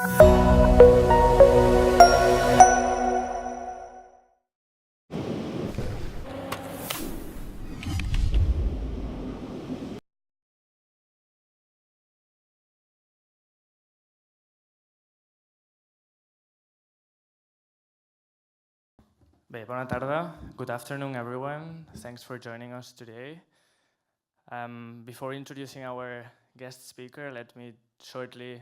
Bona tarda. Good afternoon, everyone. Thanks for joining us today. Before introducing our guest speaker, let me shortly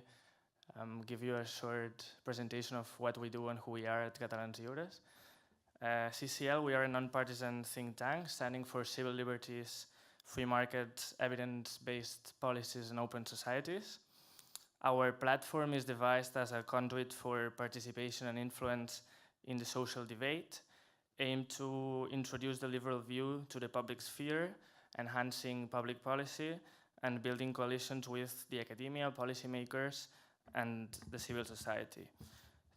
give you a short presentation of what we do and who we are at Catalans Lliures. CCL, we are a non-partisan think tank standing for civil liberties, free market, evidence-based policies, and open societies. Our platform is devised as a conduit for participation and influence in the social debate, aimed to introduce the liberal view to the public sphere, enhancing public policy, and building coalitions with the academia, policymakers, and the civil society.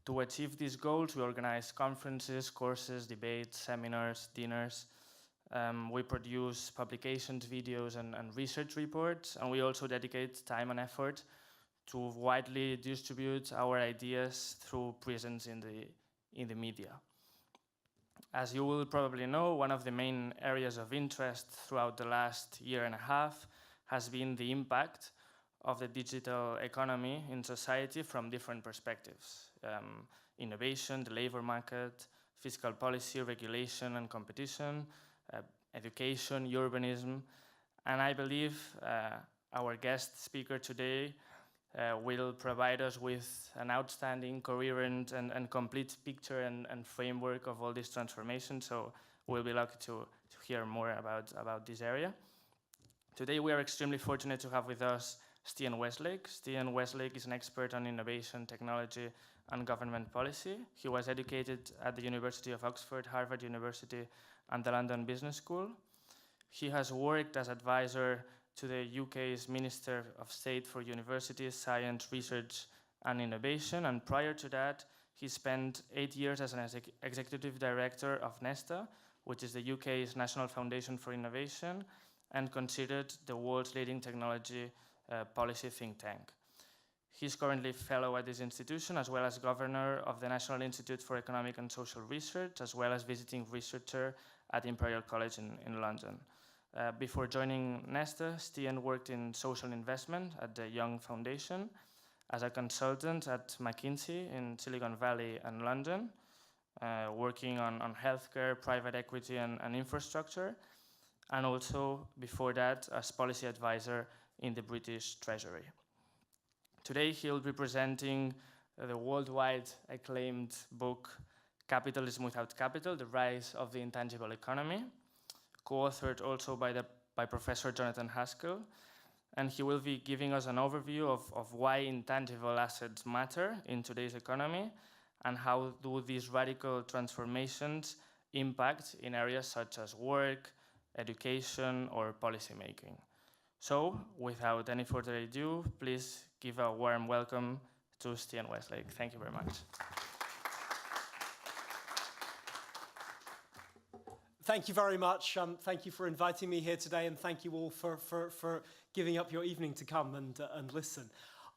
To achieve these goals, we organize conferences, courses, debates, seminars, dinners. We produce publications, videos, and research reports, and we also dedicate time and effort to widely distribute our ideas through presence in the media. As you will probably know, one of the main areas of interest throughout the last year and a half has been the impact of the digital economy in society from different perspectives. Innovation, the labor market, fiscal policy, regulation and competition, education, urbanism, and I believe our guest speaker today will provide us with an outstanding, coherent, and complete picture and framework of all this transformation. So we'll be lucky to hear more about this area. Today we are extremely fortunate to have with us Stian Westlake. Stian Westlake is an expert on innovation, technology, and government policy. He was educated at the University of Oxford, Harvard University, and the London Business School. He has worked as advisor to the UK's Minister of State for Universities, Science, Research and Innovation, and prior to that, he spent 8 years as an Executive Director of Nesta, which is the UK's National Foundation for Innovation, and considered the world's leading technology policy think tank. He's currently fellow at this institution, as well as governor of the National Institute for Economic and Social Research, as well as visiting researcher at Imperial College in London. Before joining Nesta, Stian worked in social investment at the Young Foundation, as a consultant at McKinsey in Silicon Valley and London, working on healthcare, private equity and infrastructure, and also before that as policy advisor in the British Treasury. Today he'll be presenting the worldwide acclaimed book Capitalism Without Capital, The Rise of the Intangible Economy, co-authored also by Professor Jonathan Haskell, and he will be giving us an overview of why intangible assets matter in today's economy and how do these radical transformations impact in areas such as work, education, or policymaking. So, without any further ado, please give a warm welcome to Stian Westlake. Thank you very much. Thank you very much. Thank you for inviting me here today, and thank you all for giving up your evening to come and listen.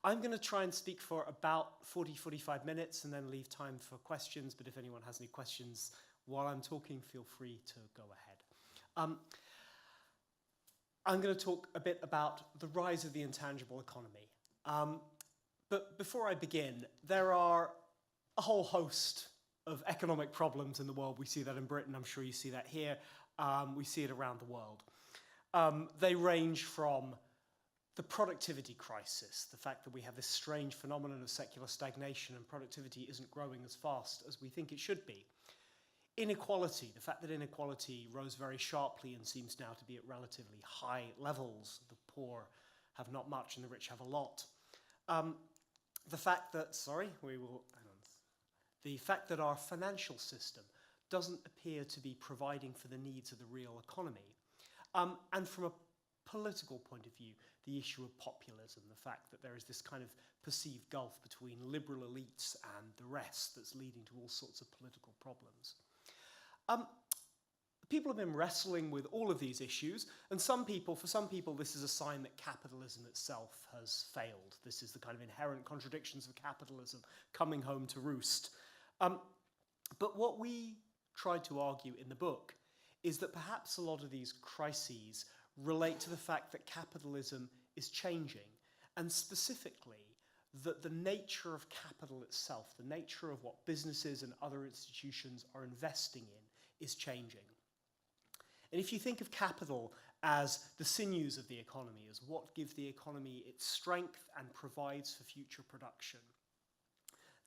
I'm going to try and speak for about 40-45 minutes and then leave time for questions, but if anyone has any questions while I'm talking, feel free to go ahead. I'm going to talk a bit about the rise of the intangible economy. But before I begin, there are a whole host of economic problems in the world. We see that in Britain, I'm sure you see that here. We see it around the world. They range from the productivity crisis, the fact that we have this strange phenomenon of secular stagnation and productivity isn't growing as fast as we think it should be. Inequality, the fact that inequality rose very sharply and seems now to be at relatively high levels. The poor have not much and the rich have a lot. The fact that, the fact that our financial system doesn't appear to be providing for the needs of the real economy. And from a political point of view, the issue of populism, the fact that there is this kind of perceived gulf between liberal elites and the rest that's leading to all sorts of political problems. People have been wrestling with all of these issues, and for some people, this is a sign that capitalism itself has failed. This is the kind of inherent contradictions of capitalism coming home to roost. But what we tried to argue in the book is that perhaps a lot of these crises relate to the fact that capitalism is changing, and specifically that the nature of capital itself, the nature of what businesses and other institutions are investing in, is changing. And if you think of capital as the sinews of the economy, as what gives the economy its strength and provides for future production,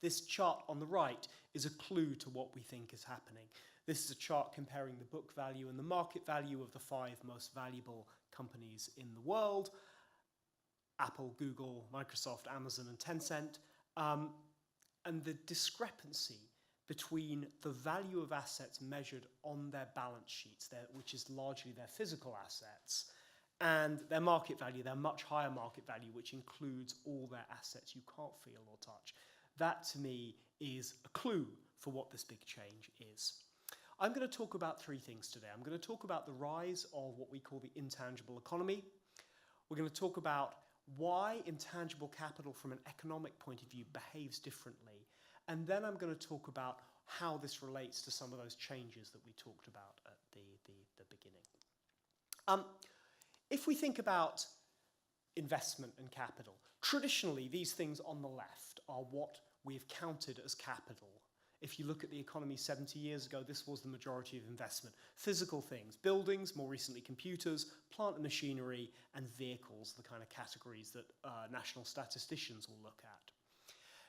this chart on the right is a clue to what we think is happening. This is a chart comparing the book value and the market value of the 5 most valuable companies in the world: Apple, Google, Microsoft, Amazon, and Tencent. And the discrepancy between the value of assets measured on their balance sheets, which is largely their physical assets, and their market value, their much higher market value, which includes all their assets you can't feel or touch. That, to me, is a clue for what this big change is. I'm going to talk about 3 things today. I'm going to talk about the rise of what we call the intangible economy. We're going to talk about why intangible capital from an economic point of view behaves differently. And then I'm going to talk about how this relates to some of those changes that we talked about at the beginning. If we think about investment and capital, traditionally these things on the left are what we've counted as capital. If you look at the economy 70 years ago, this was the majority of investment. Physical things, buildings, more recently computers, plant and machinery, and vehicles, the kind of categories that national statisticians will look at.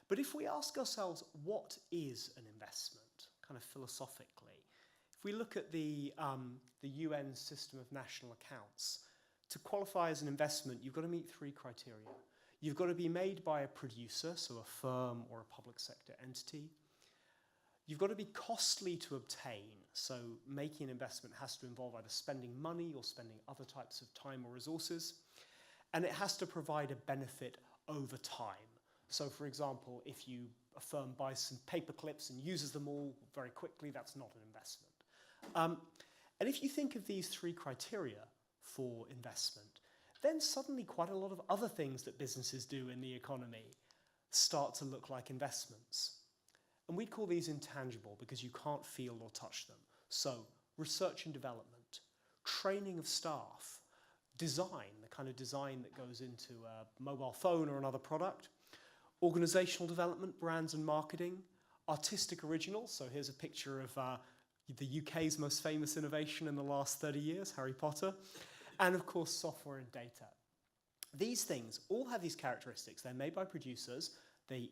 But if we ask ourselves, what is an investment, kind of philosophically? If we look at the UN system of national accounts, to qualify as an investment, you've got to meet 3 criteria. You've got to be made by a producer, so a firm or a public sector entity. You've got to be costly to obtain, so making an investment has to involve either spending money or spending other types of time or resources. And it has to provide a benefit over time. So, for example, if a firm buys some paper clips and uses them all very quickly, that's not an investment. And if you think of these 3 criteria for investment, then suddenly quite a lot of other things that businesses do in the economy start to look like investments. And we call these intangible because you can't feel or touch them. So, research and development, training of staff, design, the kind of design that goes into a mobile phone or another product, organizational development, brands and marketing, artistic originals. So here's a picture of the UK's most famous innovation in the last 30 years, Harry Potter, and of course software and data. These things all have these characteristics. They're made by producers, they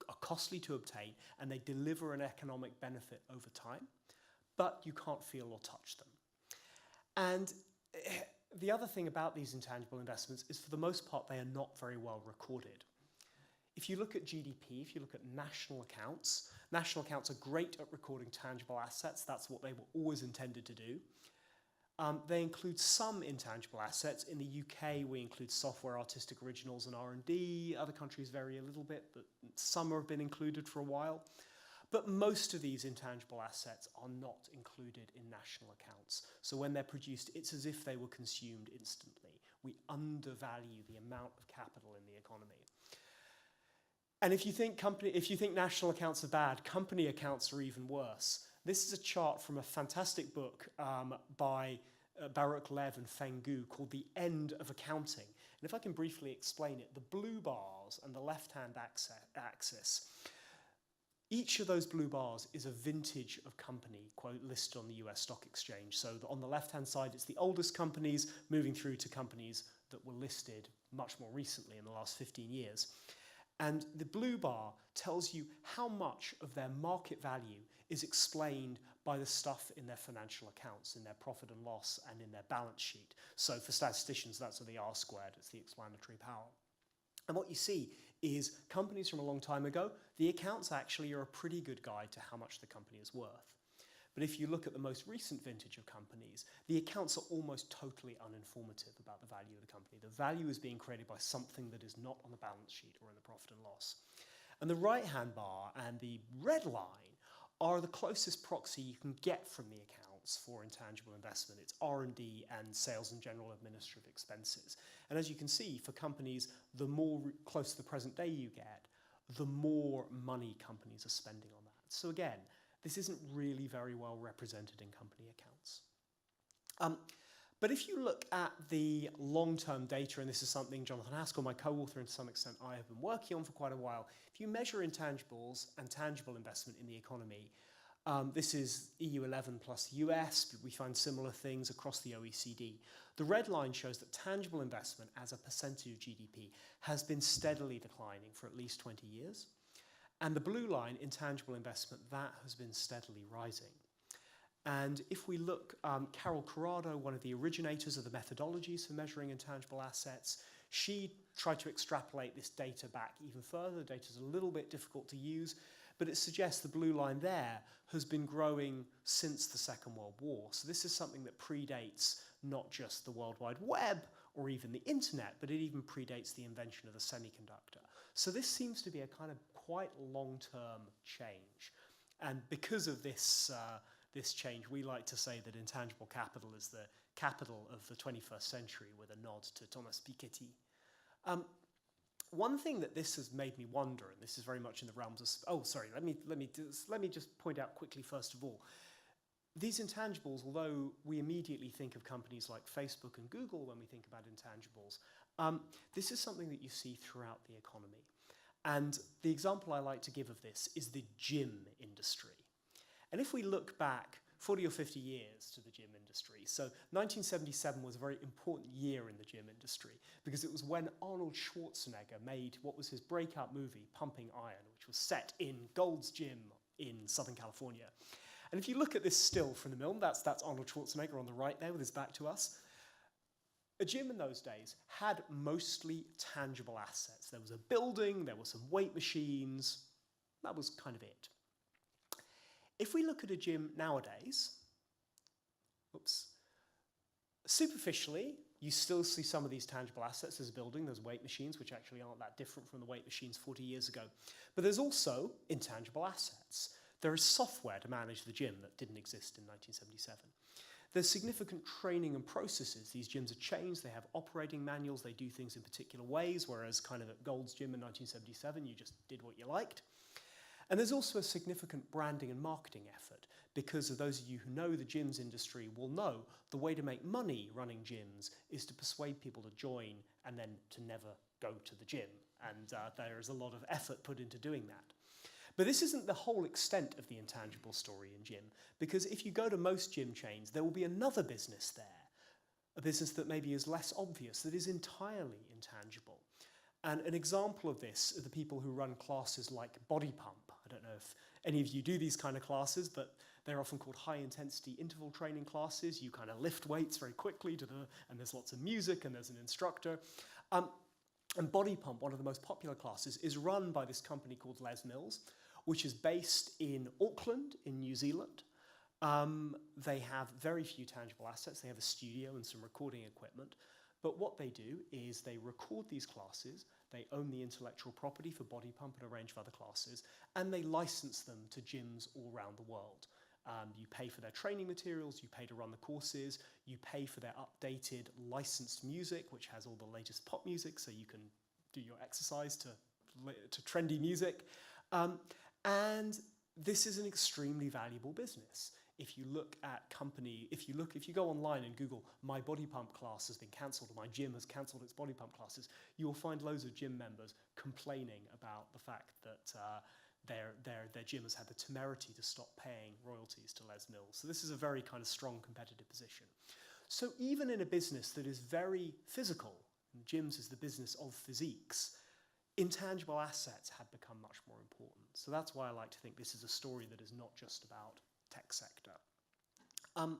are costly to obtain, and they deliver an economic benefit over time, but you can't feel or touch them. And the other thing about these intangible investments is, for the most part, they are not very well recorded. If you look at GDP, if you look at national accounts are great at recording tangible assets. That's what they were always intended to do. They include some intangible assets. In the UK, we include software, artistic originals, and R&D. Other countries vary a little bit, but some have been included for a while. But most of these intangible assets are not included in national accounts. So when they're produced, it's as if they were consumed instantly. We undervalue the amount of capital in the economy. And if you think national accounts are bad, company accounts are even worse. This is a chart from a fantastic book by Baruch Lev and Feng Gu called The End of Accounting. And if I can briefly explain it, the blue bars and the left-hand axis, each of those blue bars is a vintage of company, quote, listed on the US stock exchange. So on the left-hand side, it's the oldest companies moving through to companies that were listed much more recently in the last 15 years. And the blue bar tells you how much of their market value is explained by the stuff in their financial accounts, in their profit and loss, and in their balance sheet. So for statisticians, that's the R squared, it's the explanatory power. And what you see is companies from a long time ago, the accounts actually are a pretty good guide to how much the company is worth. But if you look at the most recent vintage of companies, the accounts are almost totally uninformative about the value of the company. The value is being created by something that is not on the balance sheet or in the profit and loss. And the right-hand bar and the red line are the closest proxy you can get from the accounts for intangible investment. It's R&D and sales and general administrative expenses. And as you can see, for companies, the more close to the present day you get, the more money companies are spending on that. So again, this isn't really very well represented in company accounts. But if you look at the long-term data, and this is something Jonathan Haskell, my co-author, and to some extent I have been working on for quite a while, if you measure intangibles and tangible investment in the economy, this is EU 11 plus US, but we find similar things across the OECD. The red line shows that tangible investment as a percentage of GDP has been steadily declining for at least 20 years. And the blue line, intangible investment, that has been steadily rising. And if we look, Carol Corrado, one of the originators of the methodologies for measuring intangible assets, she tried to extrapolate this data back even further. The data is a little bit difficult to use, but it suggests the blue line there has been growing since the Second World War. So this is something that predates not just the World Wide Web or even the internet, but it even predates the invention of the semiconductor. So this seems to be a kind of quite long-term change. And because of this, this change, we like to say that intangible capital is the capital of the 21st century, with a nod to Thomas Piketty. One thing that this has made me wonder, and this is very much in the realms of, let me just point out quickly first of all, these intangibles, although we immediately think of companies like Facebook and Google when we think about intangibles, this is something that you see throughout the economy. And the example I like to give of this is the gym industry. And if we look back 40 or 50 years to the gym industry, so 1977 was a very important year in the gym industry because it was when Arnold Schwarzenegger made what was his breakout movie, Pumping Iron, which was set in Gold's Gym in Southern California. And if you look at this still from the film, that's Arnold Schwarzenegger on the right there with his back to us. A gym in those days had mostly tangible assets. There was a building, there were some weight machines, that was kind of it. If we look at a gym nowadays, superficially, you still see some of these tangible assets. There's a building, there's weight machines, which actually aren't that different from the weight machines 40 years ago. But there's also intangible assets. There is software to manage the gym that didn't exist in 1977. There's significant training and processes. These gyms are changed, they have operating manuals, they do things in particular ways, whereas kind of at Gold's Gym in 1977, you just did what you liked. And there's also a significant branding and marketing effort, because of those of you who know the gyms industry will know the way to make money running gyms is to persuade people to join and then to never go to the gym. And there is a lot of effort put into doing that. But this isn't the whole extent of the intangible story in gym, because if you go to most gym chains, there will be another business there, a business that maybe is less obvious, that is entirely intangible. And an example of this are the people who run classes like Body Pump. I don't know if any of you do these kind of classes, but they're often called high-intensity interval training classes. You kind of lift weights very quickly and there's lots of music and there's an instructor. And Body Pump, one of the most popular classes, is run by this company called Les Mills, which is based in Auckland in New Zealand. They have very few tangible assets. They have a studio and some recording equipment. But what they do is they record these classes, they own the intellectual property for Body Pump and a range of other classes, and they license them to gyms all around the world. You pay for their training materials, you pay to run the courses, you pay for their updated licensed music, which has all the latest pop music, so you can do your exercise to trendy music. And this is an extremely valuable business. If you look at if you go online and Google, my Body Pump class has been cancelled, or my gym has cancelled its Body Pump classes, you will find loads of gym members complaining about the fact that their gym has had the temerity to stop paying royalties to Les Mills. So this is a very kind of strong competitive position. So even in a business that is very physical, and gyms is the business of physiques, intangible assets have become much more important. So that's why I like to think this is a story that is not just about tech sector. And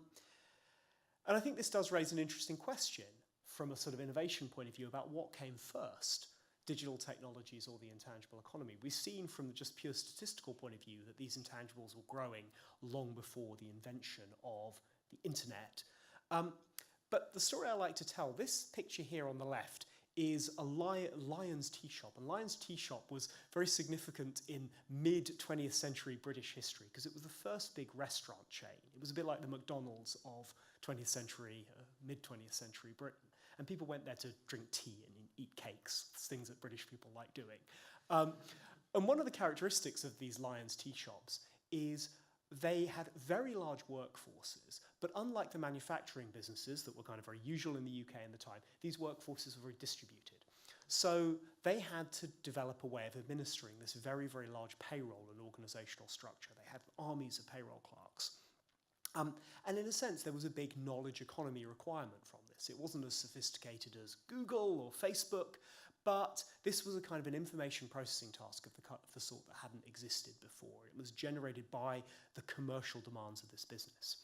I think this does raise an interesting question from a sort of innovation point of view about what came first, digital technologies or the intangible economy. We've seen from the just pure statistical point of view that these intangibles were growing long before the invention of the internet. But the story I like to tell, this picture here on the left, is a Lyons Tea Shop. And Lyons Tea Shop was very significant in mid-20th century British history because it was the first big restaurant chain. It was a bit like the McDonald's of 20th century, mid-20th century Britain. And people went there to drink tea and eat cakes, things that British people like doing. And one of the characteristics of these Lyons Tea Shops is they had very large workforces, but unlike the manufacturing businesses that were kind of very usual in the UK in the time, these workforces were very distributed. So they had to develop a way of administering this very, very large payroll and organizational structure. They had armies of payroll clerks. And in a sense, there was a big knowledge economy requirement from this. It wasn't as sophisticated as Google or Facebook, but this was a kind of an information processing task of the sort that hadn't existed before. It was generated by the commercial demands of this business.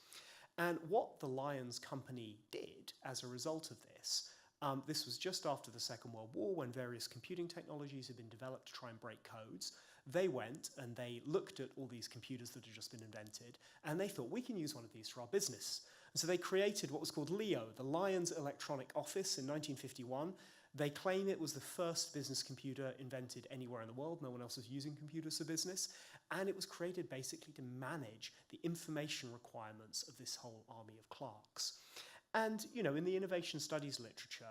And what the Lyons Company did as a result of this, this was just after the Second World War when various computing technologies had been developed to try and break codes. They went and they looked at all these computers that had just been invented, and they thought, we can use one of these for our business. And so they created what was called LEO, the Lyons Electronic Office, in 1951. They claim it was the first business computer invented anywhere in the world. No one else was using computers for business. And it was created basically to manage the information requirements of this whole army of clerks. And, you know, in the innovation studies literature,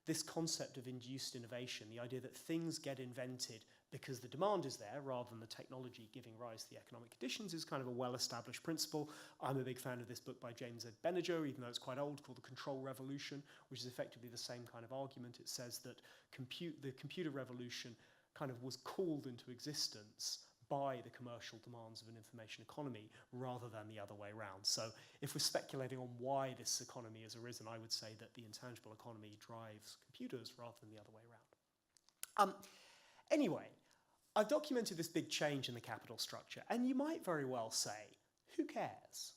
this concept of induced innovation, the idea that things get invented because the demand is there rather than the technology giving rise to the economic conditions, is kind of a well-established principle. I'm a big fan of this book by James Ed Beneger, even though it's quite old, called The Control Revolution, which is effectively the same kind of argument. It says that the computer revolution kind of was called into existence by the commercial demands of an information economy rather than the other way around. So if we're speculating on why this economy has arisen, I would say that the intangible economy drives computers rather than the other way around. Anyway, I've documented this big change in the capital structure, and you might very well say, who cares?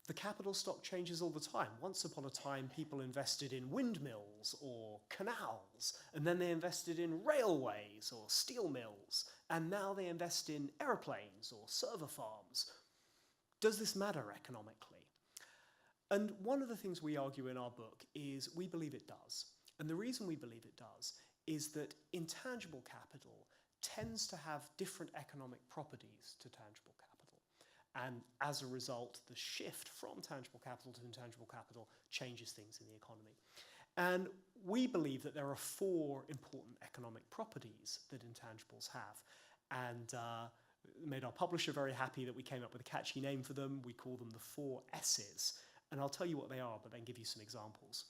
The capital stock changes all the time. Once upon a time, people invested in windmills or canals, and then they invested in railways or steel mills, and now they invest in airplanes or server farms. Does this matter economically? And one of the things we argue in our book is we believe it does. And the reason we believe it does is that intangible capital tends to have different economic properties to tangible capital. And as a result, the shift from tangible capital to intangible capital changes things in the economy. And we believe that there are 4 important economic properties that intangibles have. And made our publisher very happy that we came up with a catchy name for them. We call them the 4 S's. And I'll tell you what they are, but then give you some examples.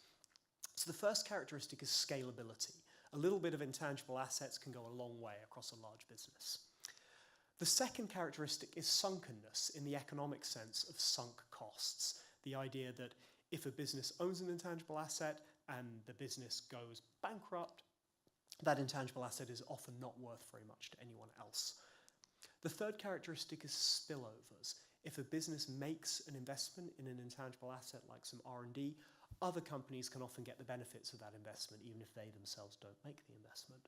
So the first characteristic is scalability. A little bit of intangible assets can go a long way across a large business. The second characteristic is sunkenness in the economic sense of sunk costs. The idea that if a business owns an intangible asset and the business goes bankrupt, that intangible asset is often not worth very much to anyone else. The third characteristic is spillovers. If a business makes an investment in an intangible asset like some R&D, other companies can often get the benefits of that investment, even if they themselves don't make the investment.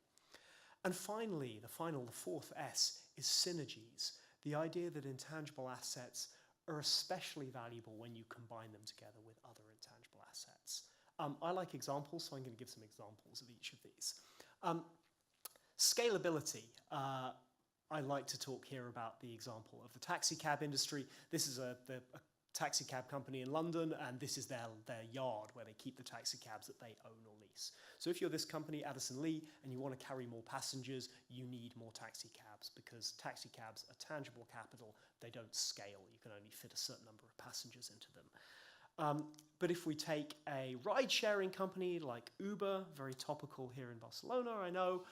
And finally, the 4th S, is synergies. The idea that intangible assets are especially valuable when you combine them together with other intangible assets. I like examples, so I'm going to give some examples of each of these. Scalability. I like to talk here about the example of the taxi cab industry. This is a taxi cab company in London, and this is their yard where they keep the taxi cabs that they own or lease. So if you're this company, Addison Lee, and you want to carry more passengers, you need more taxi cabs because taxi cabs are tangible capital. They don't scale. You can only fit a certain number of passengers into them. But if we take a ride-sharing company like Uber, very topical here in Barcelona, I know.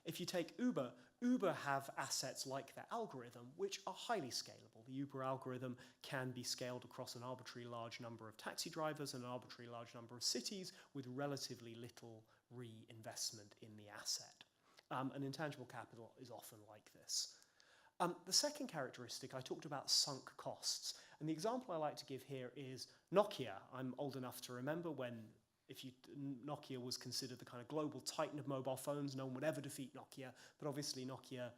If you take Uber, Uber have assets like their algorithm, which are highly scalable. The Uber algorithm can be scaled across an arbitrary large number of taxi drivers and an arbitrary large number of cities with relatively little reinvestment in the asset. And intangible capital is often like this. The second characteristic, I talked about sunk costs. And the example I like to give here is Nokia. I'm old enough to remember when Nokia was considered the kind of global titan of mobile phones. No one would ever defeat Nokia, but obviously Nokia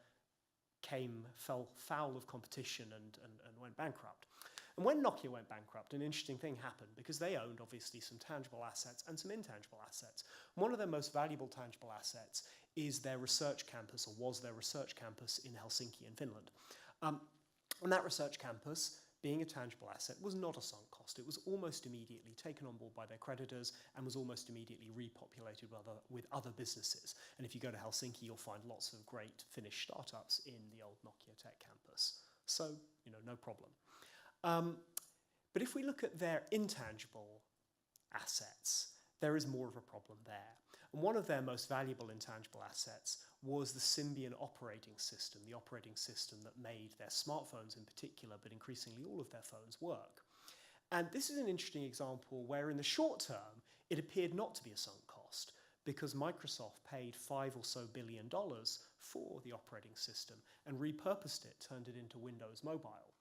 fell foul of competition and went bankrupt. And when Nokia went bankrupt, an interesting thing happened because they owned obviously some tangible assets and some intangible assets. One of their most valuable tangible assets is their research campus, or was their research campus in Helsinki in Finland. And that research campus, being a tangible asset, was not a sunk cost. It was almost immediately taken on board by their creditors and was almost immediately repopulated with other businesses. And if you go to Helsinki, you'll find lots of great Finnish startups in the old Nokia Tech campus. So, no problem. But if we look at their intangible assets, there is more of a problem there. And one of their most valuable intangible assets was the Symbian operating system, the operating system that made their smartphones in particular, but increasingly all of their phones work. And this is an interesting example where in the short term, it appeared not to be a sunk cost because Microsoft paid $5 billion for the operating system and repurposed it, turned it into Windows Mobile.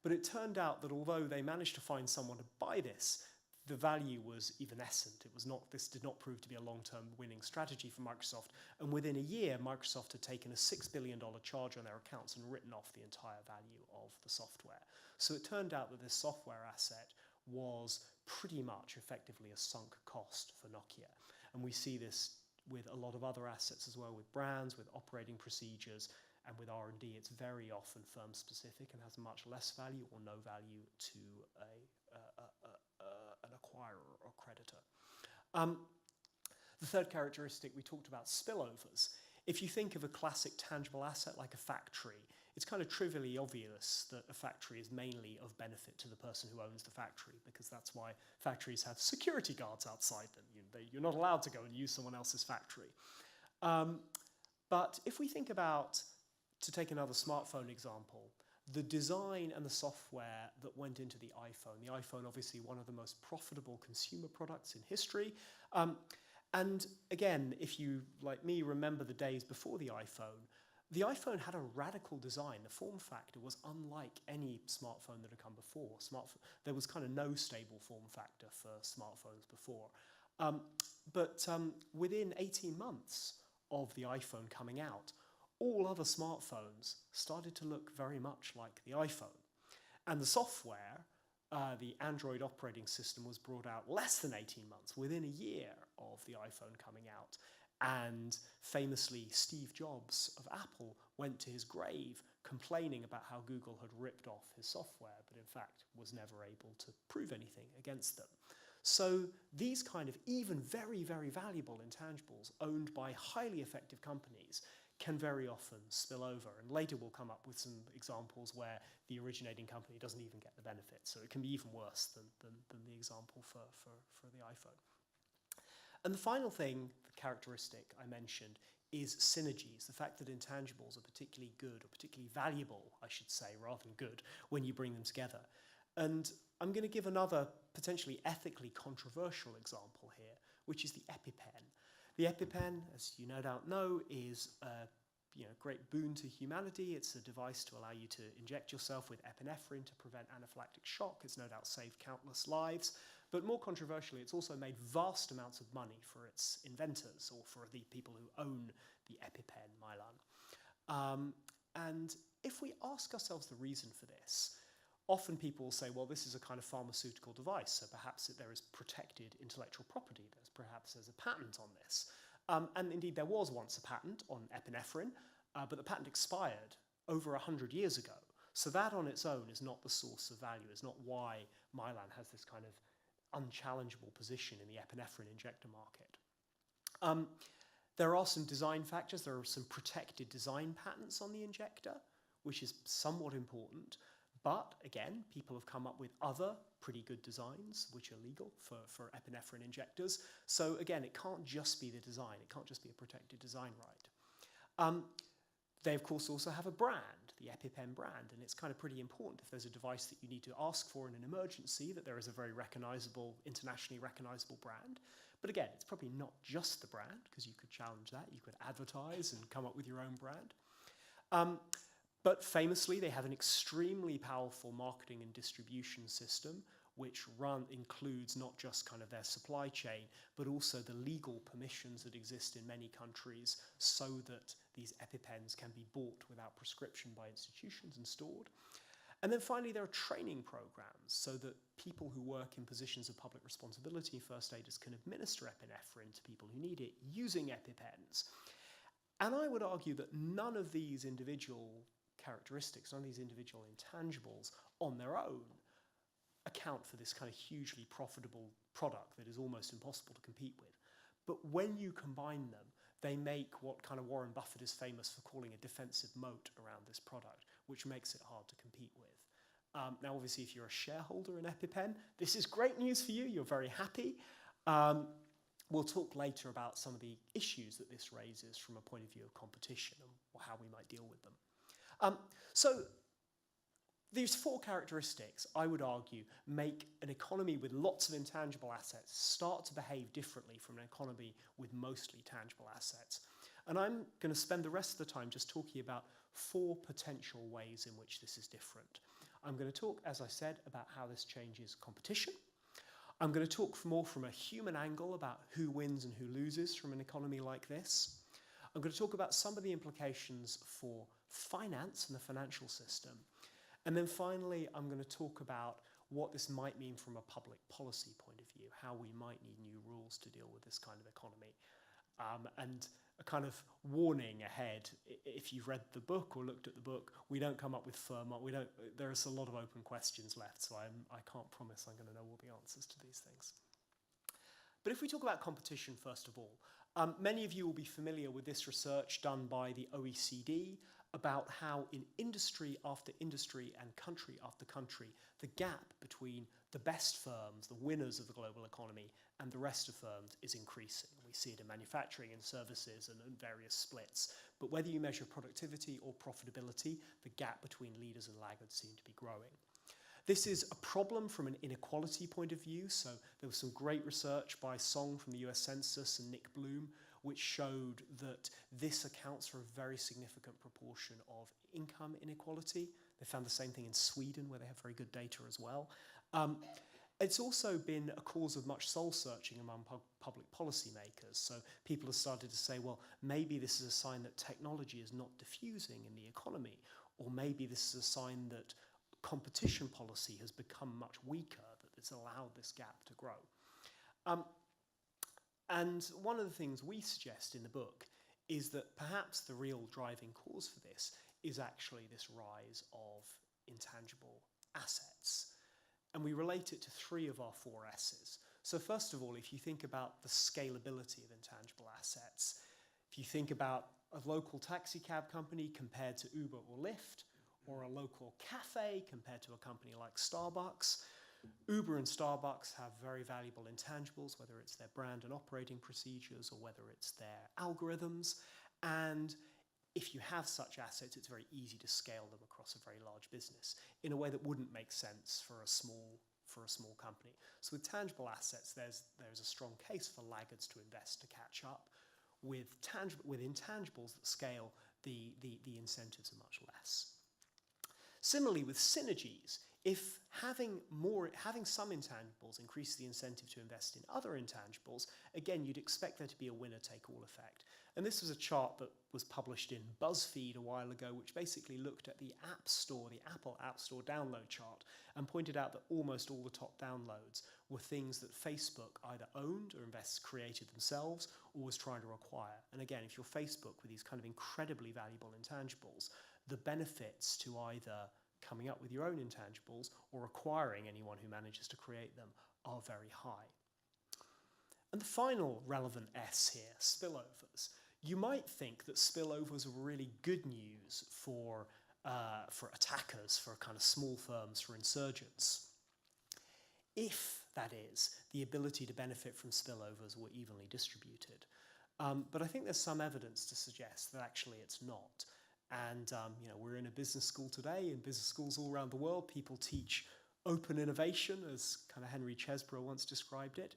But it turned out that although they managed to find someone to buy this, the value was evanescent. This did not prove to be a long-term winning strategy for Microsoft. And within a year, Microsoft had taken a $6 billion charge on their accounts and written off the entire value of the software. So it turned out that this software asset was pretty much effectively a sunk cost for Nokia. And we see this with a lot of other assets as well, with brands, with operating procedures, and with R&D. It's very often firm-specific and has much less value or no value to an acquirer or creditor. The third characteristic, we talked about spillovers. If you think of a classic tangible asset like a factory, it's kind of trivially obvious that a factory is mainly of benefit to the person who owns the factory, because that's why factories have security guards outside them. You're not allowed to go and use someone else's factory. But if we think about, to take another smartphone example, the design and the software that went into the iPhone obviously one of the most profitable consumer products in history. And again, if you, like me, remember the days before the iPhone had a radical design. The form factor was unlike any smartphone that had come before. There was kind of no stable form factor for smartphones before. But within 18 months of the iPhone coming out, all other smartphones started to look very much like the iPhone. And the software, the Android operating system, was brought out less than 18 months, within a year of the iPhone coming out. And famously, Steve Jobs of Apple went to his grave complaining about how Google had ripped off his software, but in fact was never able to prove anything against them. So these kind of even very, very valuable intangibles owned by highly effective companies can very often spill over. And later we'll come up with some examples where the originating company doesn't even get the benefit. So it can be even worse than the example for the iPhone. And the final thing, the characteristic I mentioned, is synergies, the fact that intangibles are particularly good, or particularly valuable, I should say, rather than good, when you bring them together. And I'm going to give another potentially ethically controversial example here, which is the EpiPen. The EpiPen, as you no doubt know, is a great boon to humanity. It's a device to allow you to inject yourself with epinephrine to prevent anaphylactic shock. It's no doubt saved countless lives. But more controversially, it's also made vast amounts of money for its inventors, or for the people who own the EpiPen, Mylan. And if we ask ourselves the reason for this, often people will say, well, this is a kind of pharmaceutical device, so perhaps there is protected intellectual property. Perhaps there's a patent on this. And indeed, there was once a patent on epinephrine, but the patent expired over 100 years ago. So that on its own is not the source of value, is not why Mylan has this kind of unchallengeable position in the epinephrine injector market. There are some design factors. There are some protected design patents on the injector, which is somewhat important. But again, people have come up with other pretty good designs which are legal for epinephrine injectors. So again, it can't just be the design. It can't just be a protected design right. They, of course, also have a brand, the EpiPen brand, and it's kind of pretty important if there's a device that you need to ask for in an emergency that there is a very recognizable, internationally recognizable brand. But again, it's probably not just the brand, because you could challenge that. You could advertise and come up with your own brand. But famously, they have an extremely powerful marketing and distribution system, which includes not just kind of their supply chain, but also the legal permissions that exist in many countries so that these EpiPens can be bought without prescription by institutions and stored. And then finally, there are training programs so that people who work in positions of public responsibility, first aiders, can administer epinephrine to people who need it using EpiPens. And I would argue that none of these individual characteristics, none of these individual intangibles on their own account for this kind of hugely profitable product that is almost impossible to compete with. But when you combine them, they make what kind of Warren Buffett is famous for calling a defensive moat around this product, which makes it hard to compete with. Now, obviously, if you're a shareholder in EpiPen, this is great news for you. You're very happy. We'll talk later about some of the issues that this raises from a point of view of competition and how we might deal with them. So these four characteristics, I would argue, make an economy with lots of intangible assets start to behave differently from an economy with mostly tangible assets. And I'm going to spend the rest of the time just talking about four potential ways in which this is different. I'm going to talk, as I said, about how this changes competition. I'm going to talk more from a human angle about who wins and who loses from an economy like this. I'm going to talk about some of the implications for finance and the financial system. And then finally, I'm going to talk about what this might mean from a public policy point of view, how we might need new rules to deal with this kind of economy. And a kind of warning ahead, if you've read the book or looked at the book, we don't come up with firm, there's a lot of open questions left, so I can't promise I'm going to know all the answers to these things. But if we talk about competition first of all, many of you will be familiar with this research done by the OECD about how in industry after industry and country after country, the gap between the best firms, the winners of the global economy, and the rest of firms is increasing. We see it in manufacturing and services and various splits. But whether you measure productivity or profitability, the gap between leaders and laggards seem to be growing. This is a problem from an inequality point of view. So there was some great research by Song from the US Census and Nick Bloom, which showed that this accounts for a very significant proportion of income inequality. They found the same thing in Sweden, where they have very good data as well. It's also been a cause of much soul-searching among public policymakers. So people have started to say, well, maybe this is a sign that technology is not diffusing in the economy, or maybe this is a sign that competition policy has become much weaker, that it's allowed this gap to grow. And one of the things we suggest in the book is that perhaps the real driving cause for this is actually this rise of intangible assets. And we relate it to three of our four S's. So first of all, if you think about the scalability of intangible assets, if you think about a local taxi cab company compared to Uber or Lyft, or a local cafe compared to a company like Starbucks, Uber and Starbucks have very valuable intangibles, whether it's their brand and operating procedures or whether it's their algorithms. And if you have such assets, it's very easy to scale them across a very large business in a way that wouldn't make sense for a small company. So with tangible assets, there's a strong case for laggards to invest to catch up. With intangibles that scale, the incentives are much less. Similarly, with synergies, if having some intangibles increases the incentive to invest in other intangibles, again, you'd expect there to be a winner-take-all effect. And this was a chart that was published in BuzzFeed a while ago, which basically looked at the App Store, the Apple App Store download chart, and pointed out that almost all the top downloads were things that Facebook either owned or created themselves or was trying to acquire. And again, if you're Facebook with these kind of incredibly valuable intangibles, the benefits to either coming up with your own intangibles or acquiring anyone who manages to create them are very high. And the final relevant S here, spillovers. You might think that spillovers are really good news for attackers, for kind of small firms, for insurgents, if, that is, the ability to benefit from spillovers were evenly distributed. But I think there's some evidence to suggest that actually it's not. And we're in a business school today. In business schools all around the world, people teach open innovation, as kind of Henry Chesbrough once described it.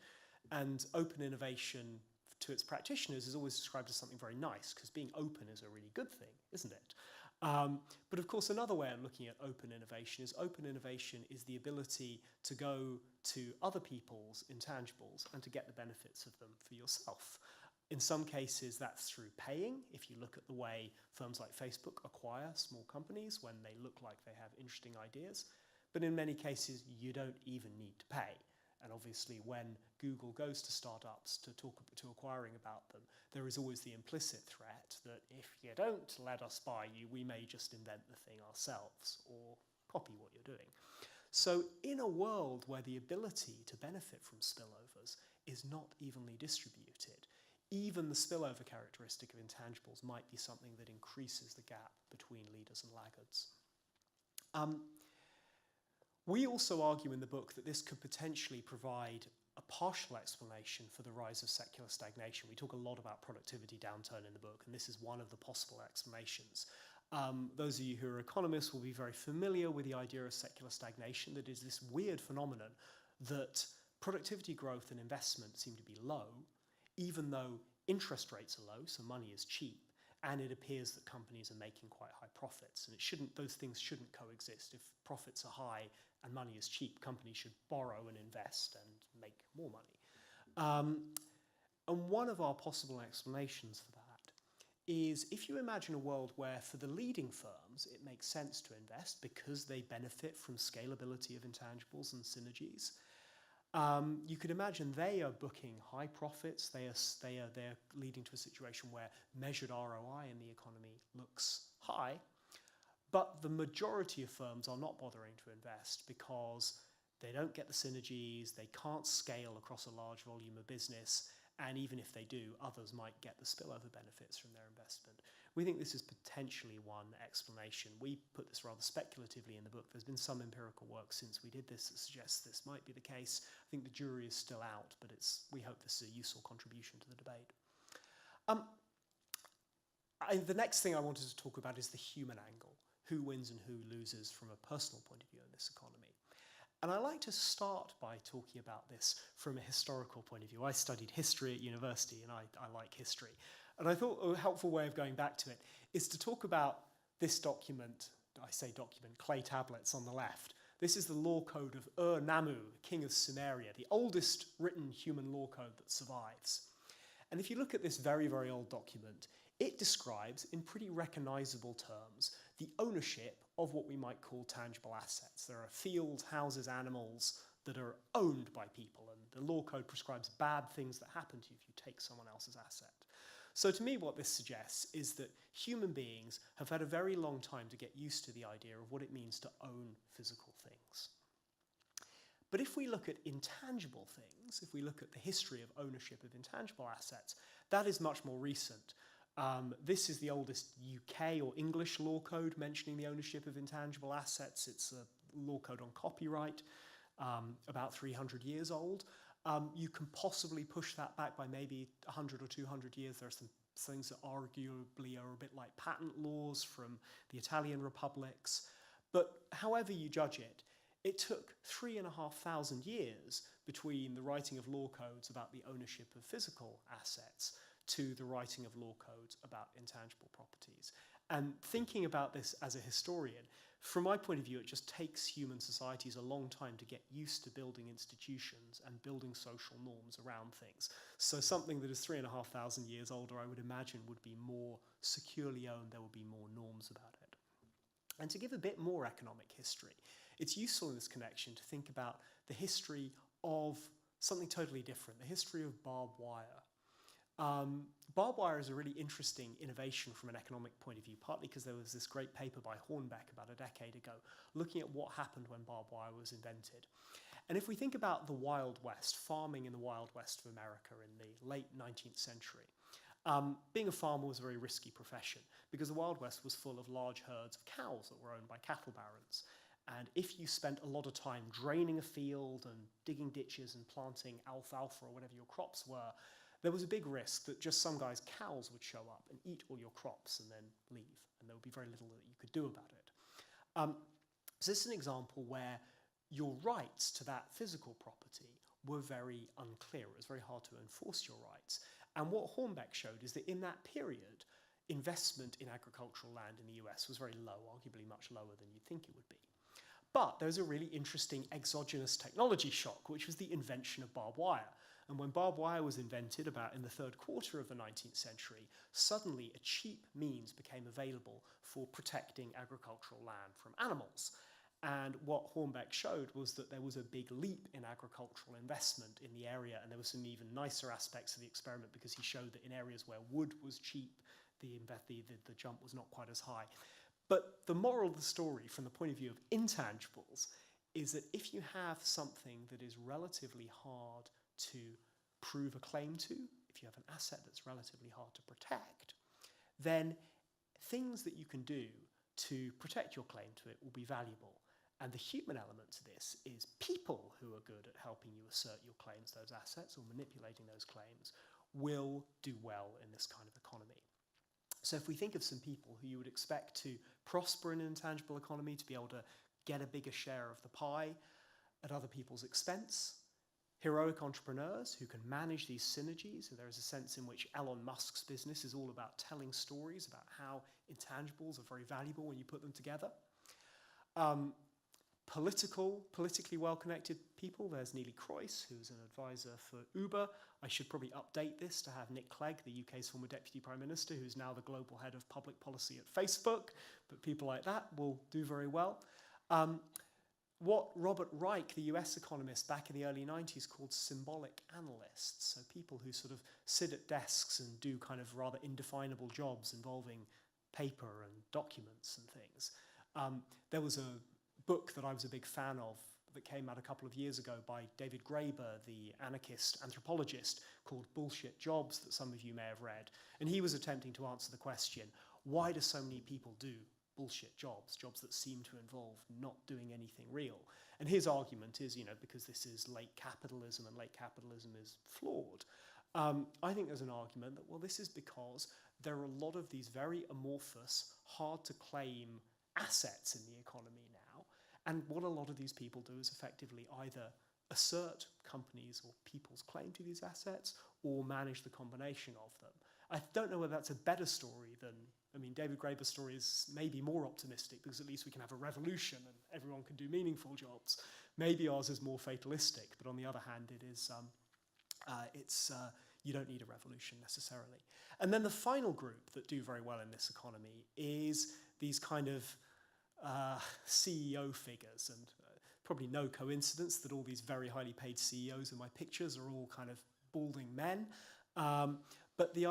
And open innovation to its practitioners is always described as something very nice, because being open is a really good thing, isn't it? But of course, another way of looking at open innovation is the ability to go to other people's intangibles and to get the benefits of them for yourself. In some cases, that's through paying. If you look at the way firms like Facebook acquire small companies when they look like they have interesting ideas. But in many cases, you don't even need to pay. And obviously, when Google goes to startups to acquiring about them, there is always the implicit threat that if you don't let us buy you, we may just invent the thing ourselves or copy what you're doing. So in a world where the ability to benefit from spillovers is not evenly distributed, even the spillover characteristic of intangibles might be something that increases the gap between leaders and laggards. We also argue in the book that this could potentially provide a partial explanation for the rise of secular stagnation. We talk a lot about productivity downturn in the book, and this is one of the possible explanations. Those of you who are economists will be very familiar with the idea of secular stagnation, that is this weird phenomenon that productivity growth and investment seem to be low, even though interest rates are low, so money is cheap, and it appears that companies are making quite high profits. And those things shouldn't coexist. If profits are high and money is cheap, companies should borrow and invest and make more money. And one of our possible explanations for that is if you imagine a world where for the leading firms it makes sense to invest because they benefit from scalability of intangibles and synergies. You could imagine they are booking high profits. They're leading to a situation where measured ROI in the economy looks high, but the majority of firms are not bothering to invest because they don't get the synergies, they can't scale across a large volume of business, and even if they do, others might get the spillover benefits from their investment. We think this is potentially one explanation. We put this rather speculatively in the book. There's been some empirical work since we did this that suggests this might be the case. I think the jury is still out, but we hope this is a useful contribution to the debate. The next thing I wanted to talk about is the human angle. Who wins and who loses from a personal point of view in this economy. And I like to start by talking about this from a historical point of view. I studied history at university, and I like history. And I thought a helpful way of going back to it is to talk about this document, I say document, clay tablets on the left. This is the law code of Ur-Nammu, king of Sumeria, the oldest written human law code that survives. And if you look at this very, very old document, it describes, in pretty recognizable terms, the ownership of what we might call tangible assets. There are fields, houses, animals that are owned by people, and the law code prescribes bad things that happen to you if you take someone else's asset. So to me, what this suggests is that human beings have had a very long time to get used to the idea of what it means to own physical things. But if we look at intangible things, if we look at the history of ownership of intangible assets, that is much more recent. This is the oldest UK or English law code mentioning the ownership of intangible assets. It's a law code on copyright, about 300 years old. You can possibly push that back by maybe 100 or 200 years. There are some things that arguably are a bit like patent laws from the Italian republics. But however you judge it, it took 3,500 years between the writing of law codes about the ownership of physical assets to the writing of law codes about intangible properties. And thinking about this as a historian, from my point of view, it just takes human societies a long time to get used to building institutions and building social norms around things. So something that is 3,500 years older, I would imagine, would be more securely owned. There would be more norms about it. And to give a bit more economic history, it's useful in this connection to think about the history of something totally different, the history of barbed wire. Barbed wire is a really interesting innovation from an economic point of view, partly because there was this great paper by Hornbeck about a decade ago looking at what happened when barbed wire was invented. And if we think about the Wild West, farming in the Wild West of America in the late 19th century, being a farmer was a very risky profession because the Wild West was full of large herds of cows that were owned by cattle barons. And if you spent a lot of time draining a field and digging ditches and planting alfalfa or whatever your crops were, there was a big risk that just some guy's cows would show up and eat all your crops and then leave, and there would be very little that you could do about it. So this is an example where your rights to that physical property were very unclear. It was very hard to enforce your rights. And what Hornbeck showed is that in that period, investment in agricultural land in the US was very low, arguably much lower than you'd think it would be. But there was a really interesting exogenous technology shock, which was the invention of barbed wire. And when barbed wire was invented about in the third quarter of the 19th century, suddenly a cheap means became available for protecting agricultural land from animals. And what Hornbeck showed was that there was a big leap in agricultural investment in the area, and there were some even nicer aspects of the experiment because he showed that in areas where wood was cheap, the jump was not quite as high. But the moral of the story from the point of view of intangibles is that if you have something that is relatively hard to prove a claim to, if you have an asset that's relatively hard to protect, then things that you can do to protect your claim to it will be valuable. And the human element to this is people who are good at helping you assert your claims, those assets, or manipulating those claims, will do well in this kind of economy. So if we think of some people who you would expect to prosper in an intangible economy, to be able to get a bigger share of the pie at other people's expense, heroic entrepreneurs who can manage these synergies, and there is a sense in which Elon Musk's business is all about telling stories about how intangibles are very valuable when you put them together. Politically well-connected people. There's Neelie Kroes, who's an advisor for Uber. I should probably update this to have Nick Clegg, the UK's former Deputy Prime Minister, who's now the global head of public policy at Facebook, but people like that will do very well. What Robert Reich, the US economist back in the early 90s, called symbolic analysts, so people who sort of sit at desks and do kind of rather indefinable jobs involving paper and documents and things. There was a book that I was a big fan of that came out a couple of years ago by David Graeber, the anarchist anthropologist, called Bullshit Jobs, that some of you may have read. And he was attempting to answer the question, why do so many people do bullshit jobs, jobs that seem to involve not doing anything real? And his argument is, because this is late capitalism and late capitalism is flawed. I think there's an argument that, well, this is because there are a lot of these very amorphous, hard to claim assets in the economy now. And what a lot of these people do is effectively either assert companies or people's claim to these assets or manage the combination of them. I don't know whether that's a better story than, David Graeber's story is maybe more optimistic because at least we can have a revolution and everyone can do meaningful jobs. Maybe ours is more fatalistic, but on the other hand, it is, you don't need a revolution necessarily. And then the final group that do very well in this economy is these kind of CEO figures, and probably no coincidence that all these very highly paid CEOs in my pictures are all kind of balding men. But the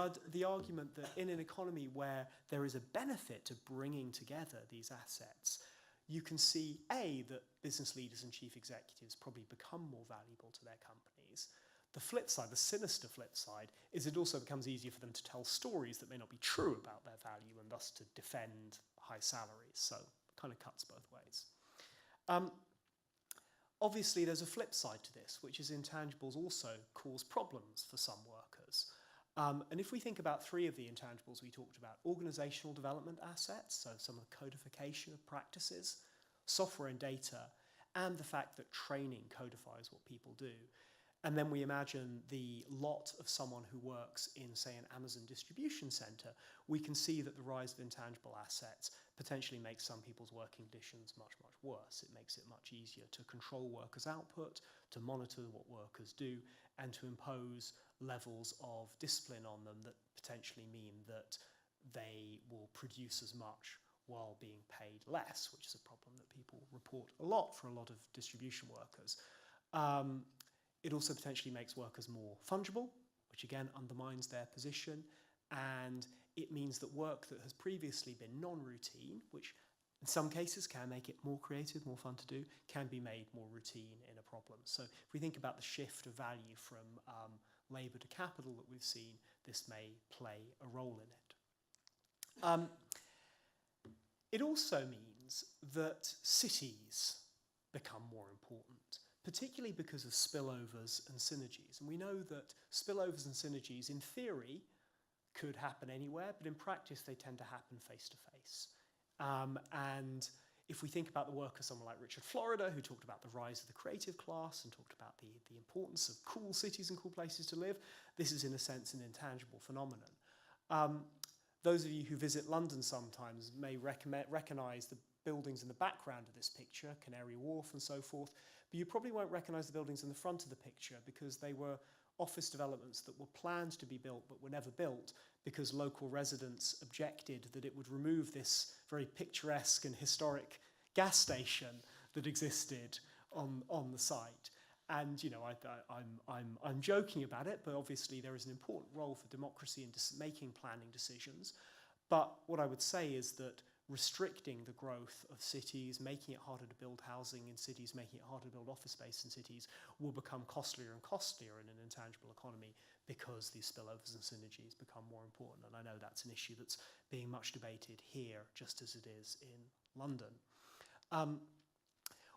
argument that in an economy where there is a benefit to bringing together these assets, you can see, A, that business leaders and chief executives probably become more valuable to their companies. The flip side, the sinister flip side, is it also becomes easier for them to tell stories that may not be true about their value and thus to defend high salaries. So it kind of cuts both ways. Obviously, there's a flip side to this, which is intangibles also cause problems for some workers. And if we think about three of the intangibles we talked about, organizational development assets, so some of the codification of practices, software and data, and the fact that training codifies what people do. And then we imagine the lot of someone who works in, say, an Amazon distribution center, we can see that the rise of intangible assets potentially makes some people's working conditions much, much worse. It makes it much easier to control workers' output, to monitor what workers do, and to impose levels of discipline on them that potentially mean that they will produce as much while being paid less, which is a problem that people report a lot for a lot of distribution workers. It also potentially makes workers more fungible, which again undermines their position, and it means that work that has previously been non-routine, which in some cases can make it more creative, more fun to do, can be made more routine in a problem. So if we think about the shift of value from labour to capital that we've seen, this may play a role in it. It also means that cities become more important, particularly because of spillovers and synergies. And we know that spillovers and synergies, in theory, could happen anywhere, but in practice, they tend to happen face to face. And if we think about the work of someone like Richard Florida, who talked about the rise of the creative class and talked about the importance of cool cities and cool places to live, this is in a sense an intangible phenomenon. Those of you who visit London sometimes may recognise the buildings in the background of this picture, Canary Wharf and so forth, but you probably won't recognise the buildings in the front of the picture because they were office developments that were planned to be built but were never built because local residents objected that it would remove this very picturesque and historic gas station that existed on the site. And I'm joking about it, but obviously there is an important role for democracy in making planning decisions. But what I would say is that restricting the growth of cities, making it harder to build housing in cities, making it harder to build office space in cities will become costlier and costlier in an intangible economy because these spillovers and synergies become more important. And I know that's an issue that's being much debated here, just as it is in London.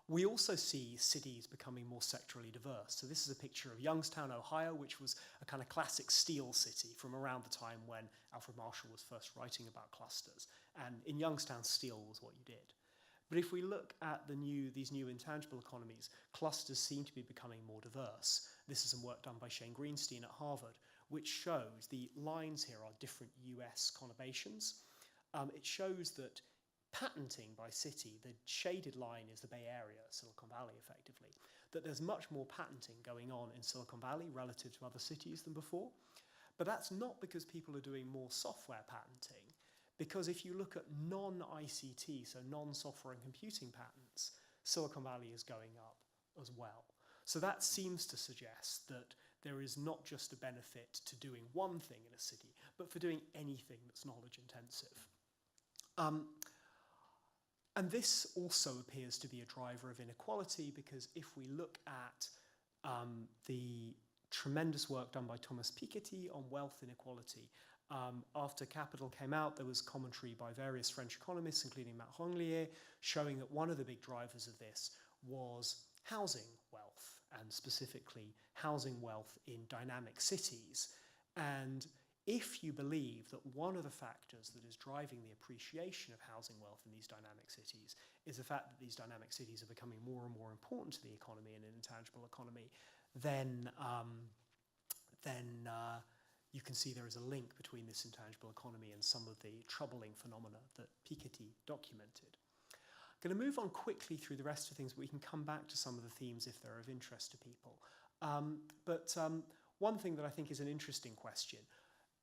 We also see cities becoming more sectorally diverse. So this is a picture of Youngstown, Ohio, which was a kind of classic steel city from around the time when Alfred Marshall was first writing about clusters. And in Youngstown, steel was what you did. But if we look at these new intangible economies, clusters seem to be becoming more diverse. This is some work done by Shane Greenstein at Harvard, which shows the lines here are different US conurbations. It shows that patenting by city, the shaded line is the Bay Area, Silicon Valley effectively, that there's much more patenting going on in Silicon Valley relative to other cities than before. But that's not because people are doing more software patenting, because if you look at non-ICT, so non-software and computing patents, Silicon Valley is going up as well. So that seems to suggest that there is not just a benefit to doing one thing in a city, but for doing anything that's knowledge intensive. And this also appears to be a driver of inequality, because if we look at the tremendous work done by Thomas Piketty on wealth inequality, after Capital came out, there was commentary by various French economists, including Matt Ronglier, showing that one of the big drivers of this was housing wealth, and specifically housing wealth in dynamic cities. And if you believe that one of the factors that is driving the appreciation of housing wealth in these dynamic cities is the fact that these dynamic cities are becoming more and more important to the economy and an intangible economy, then you can see there is a link between this intangible economy and some of the troubling phenomena that Piketty documented. I'm going to move on quickly through the rest of things, but we can come back to some of the themes if they're of interest to people. One thing that I think is an interesting question,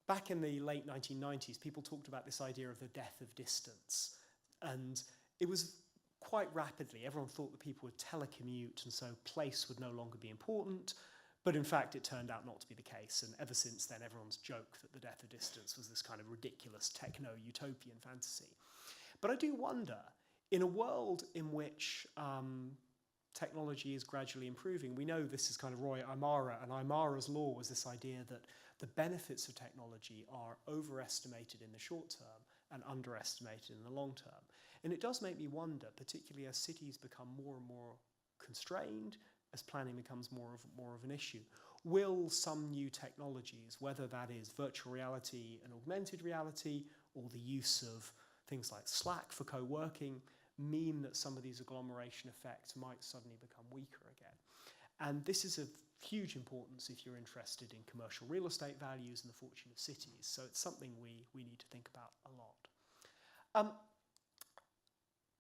back in the late 1990s, people talked about this idea of the death of distance. And it was quite rapidly, everyone thought that people would telecommute, and so place would no longer be important. But in fact, it turned out not to be the case. And ever since then, everyone's joked that the death of distance was this kind of ridiculous techno-utopian fantasy. But I do wonder, in a world in which technology is gradually improving, we know this is kind of Roy Aymara, and Aymara's law was this idea that the benefits of technology are overestimated in the short term and underestimated in the long term. And it does make me wonder, particularly as cities become more and more constrained, as planning becomes more of an issue, will some new technologies, whether that is virtual reality and augmented reality, or the use of things like Slack for co-working, mean that some of these agglomeration effects might suddenly become weaker again? And this is of huge importance if you're interested in commercial real estate values and the fortune of cities. So it's something we need to think about a lot.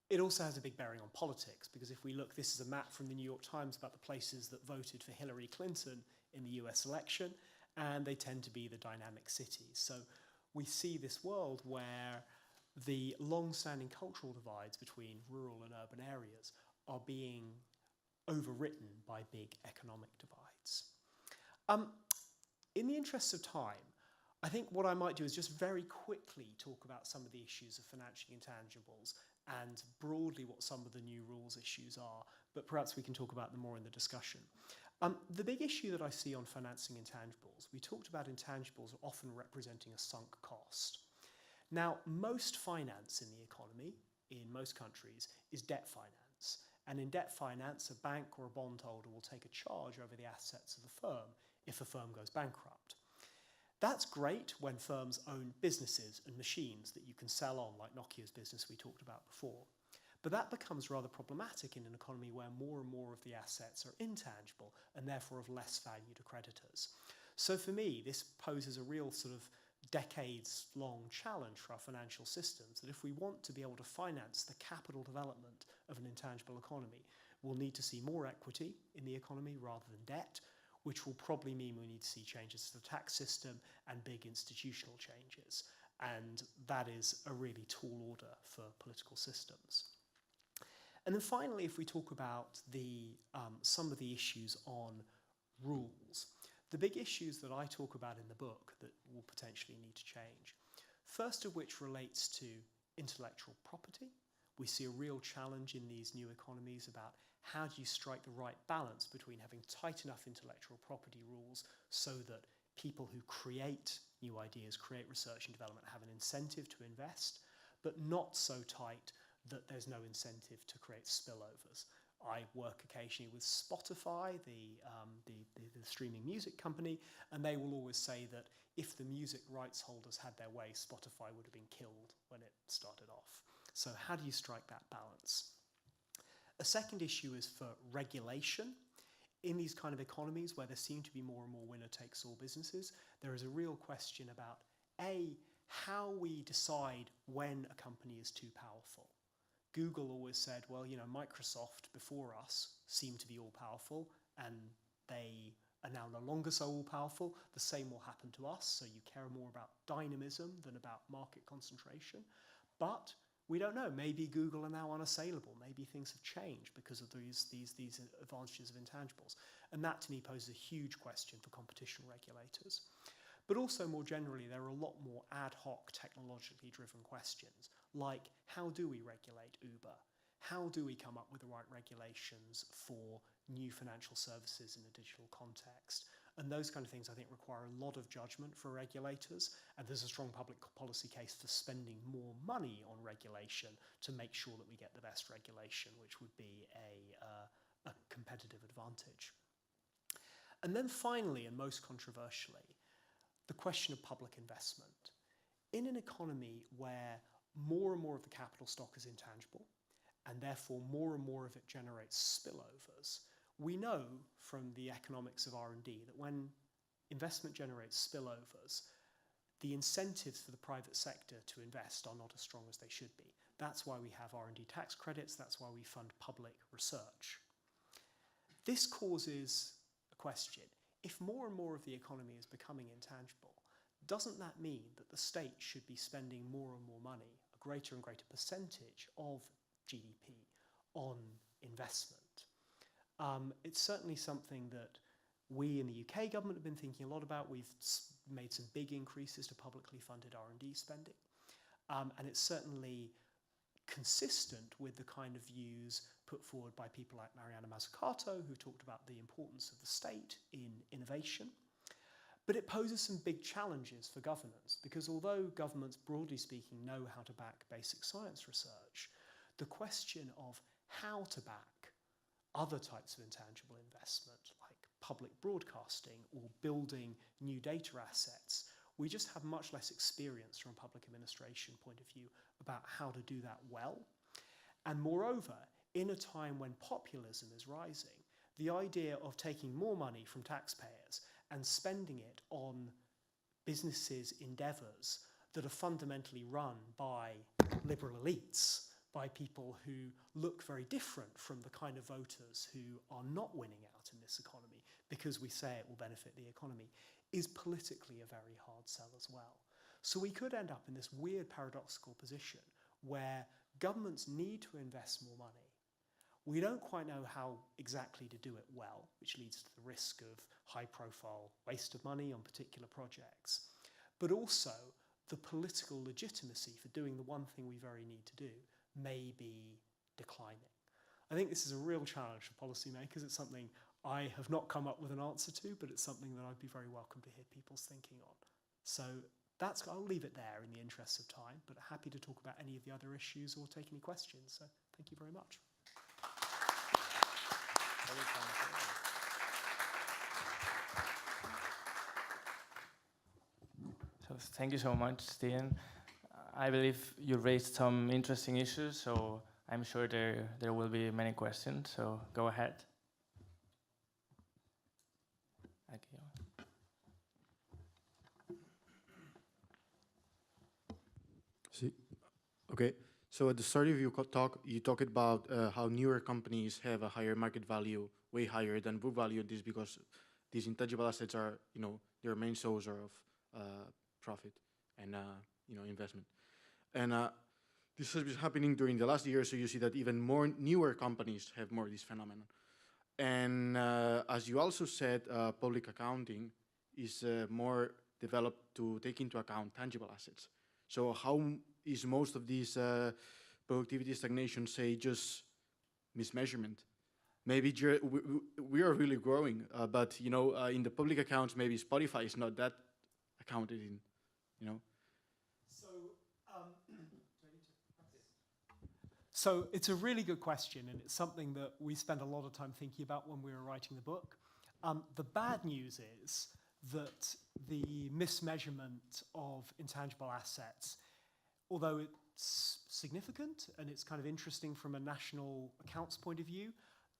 It also has a big bearing on politics, because if we look, this is a map from the New York Times about the places that voted for Hillary Clinton in the US election, and they tend to be the dynamic cities. So we see this world where the long-standing cultural divides between rural and urban areas are being overwritten by big economic divides. In the interest of time, I think what I might do is just very quickly talk about some of the issues of financial intangibles and broadly what some of the new rules issues are, but perhaps we can talk about them more in the discussion. The big issue that I see on financing intangibles, we talked about intangibles often representing a sunk cost. Now, most finance in the economy, in most countries, is debt finance. And in debt finance, a bank or a bondholder will take a charge over the assets of the firm if the firm goes bankrupt. That's great when firms own businesses and machines that you can sell on, like Nokia's business we talked about before. But that becomes rather problematic in an economy where more and more of the assets are intangible and therefore of less value to creditors. So for me, this poses a real sort of decades-long challenge for our financial systems, that if we want to be able to finance the capital development of an intangible economy, we'll need to see more equity in the economy rather than debt. which will probably mean we need to see changes to the tax system and big institutional changes. And that is a really tall order for political systems. And then finally, if we talk about some of the issues on rules, the big issues that I talk about in the book that will potentially need to change, first of which relates to intellectual property. We see a real challenge in these new economies about how do you strike the right balance between having tight enough intellectual property rules so that people who create new ideas, create research and development, have an incentive to invest, but not so tight that there's no incentive to create spillovers. I work occasionally with Spotify, the streaming music company, and they will always say that if the music rights holders had their way, Spotify would have been killed when it started off. So how do you strike that balance? A second issue is for regulation. In these kind of economies where there seem to be more and more winner-takes-all businesses, there is a real question about, A, how we decide when a company is too powerful. Google always said, well, you know, Microsoft before us seemed to be all-powerful, and they are now no longer so all-powerful. The same will happen to us, so you care more about dynamism than about market concentration. But we don't know. Maybe Google are now unassailable. Maybe things have changed because of these advantages of intangibles. And that, to me, poses a huge question for competition regulators. But also, more generally, there are a lot more ad hoc, technologically driven questions, like how do we regulate Uber? How do we come up with the right regulations for new financial services in a digital context? And those kind of things, I think, require a lot of judgment for regulators. And there's a strong public policy case for spending more money on regulation to make sure that we get the best regulation, which would be a competitive advantage. And then finally, and most controversially, the question of public investment. In an economy where more and more of the capital stock is intangible, and therefore more and more of it generates spillovers, we know from the economics of R&D that when investment generates spillovers, the incentives for the private sector to invest are not as strong as they should be. That's why we have R&D tax credits, that's why we fund public research. This causes a question. If more and more of the economy is becoming intangible, doesn't that mean that the state should be spending more and more money, a greater and greater percentage of GDP, on investment? It's certainly something that we in the UK government have been thinking a lot about. We've made some big increases to publicly funded R&D spending. And it's certainly consistent with the kind of views put forward by people like Mariana Mazzucato, who talked about the importance of the state in innovation. But it poses some big challenges for governance, because although governments, broadly speaking, know how to back basic science research, the question of how to back other types of intangible investment, like public broadcasting or building new data assets, we just have much less experience from a public administration point of view about how to do that well. And moreover, in a time when populism is rising, the idea of taking more money from taxpayers and spending it on businesses' endeavours that are fundamentally run by liberal elites, by people who look very different from the kind of voters who are not winning out in this economy because we say it will benefit the economy, is politically a very hard sell as well. So we could end up in this weird paradoxical position where governments need to invest more money. We don't quite know how exactly to do it well, which leads to the risk of high-profile waste of money on particular projects. But also, the political legitimacy for doing the one thing we very need to do may be declining. I think this is a real challenge for policymakers. It's something I have not come up with an answer to, but it's something that I'd be very welcome to hear people's thinking on. So I'll leave it there in the interest of time, but happy to talk about any of the other issues or take any questions. So thank you very much. So thank you so much, Stian. I believe you raised some interesting issues, so I'm sure there will be many questions, so go ahead. Okay, so at the start of your talk, you talked about how newer companies have a higher market value, way higher than book value. This because these intangible assets are, their main source of profit and, investment. And this has been happening during the last year, so you see that even more newer companies have more of this phenomenon. And as you also said, public accounting is more developed to take into account tangible assets. So how is most of these productivity stagnation, say, just mismeasurement? Maybe we are really growing, but in the public accounts, maybe Spotify is not that accounted in, So it's a really good question, and it's something that we spent a lot of time thinking about when we were writing the book. The bad news is that the mismeasurement of intangible assets, although it's significant and it's kind of interesting from a national accounts point of view,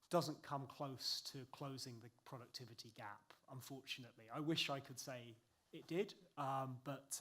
doesn't come close to closing the productivity gap, unfortunately. I wish I could say it did, but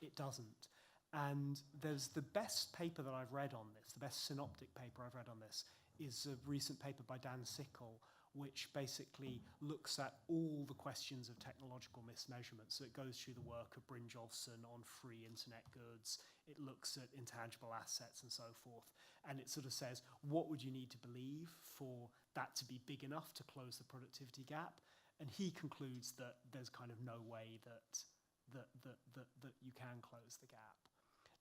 it doesn't. And there's the best paper that I've read on this, the best synoptic paper I've read on this, is a recent paper by Dan Sickle, which basically looks at all the questions of technological mismeasurement. So it goes through the work of Brynjolfsson on free internet goods. It looks at intangible assets and so forth. And it sort of says, what would you need to believe for that to be big enough to close the productivity gap? And he concludes that there's kind of no way that you can close the gap.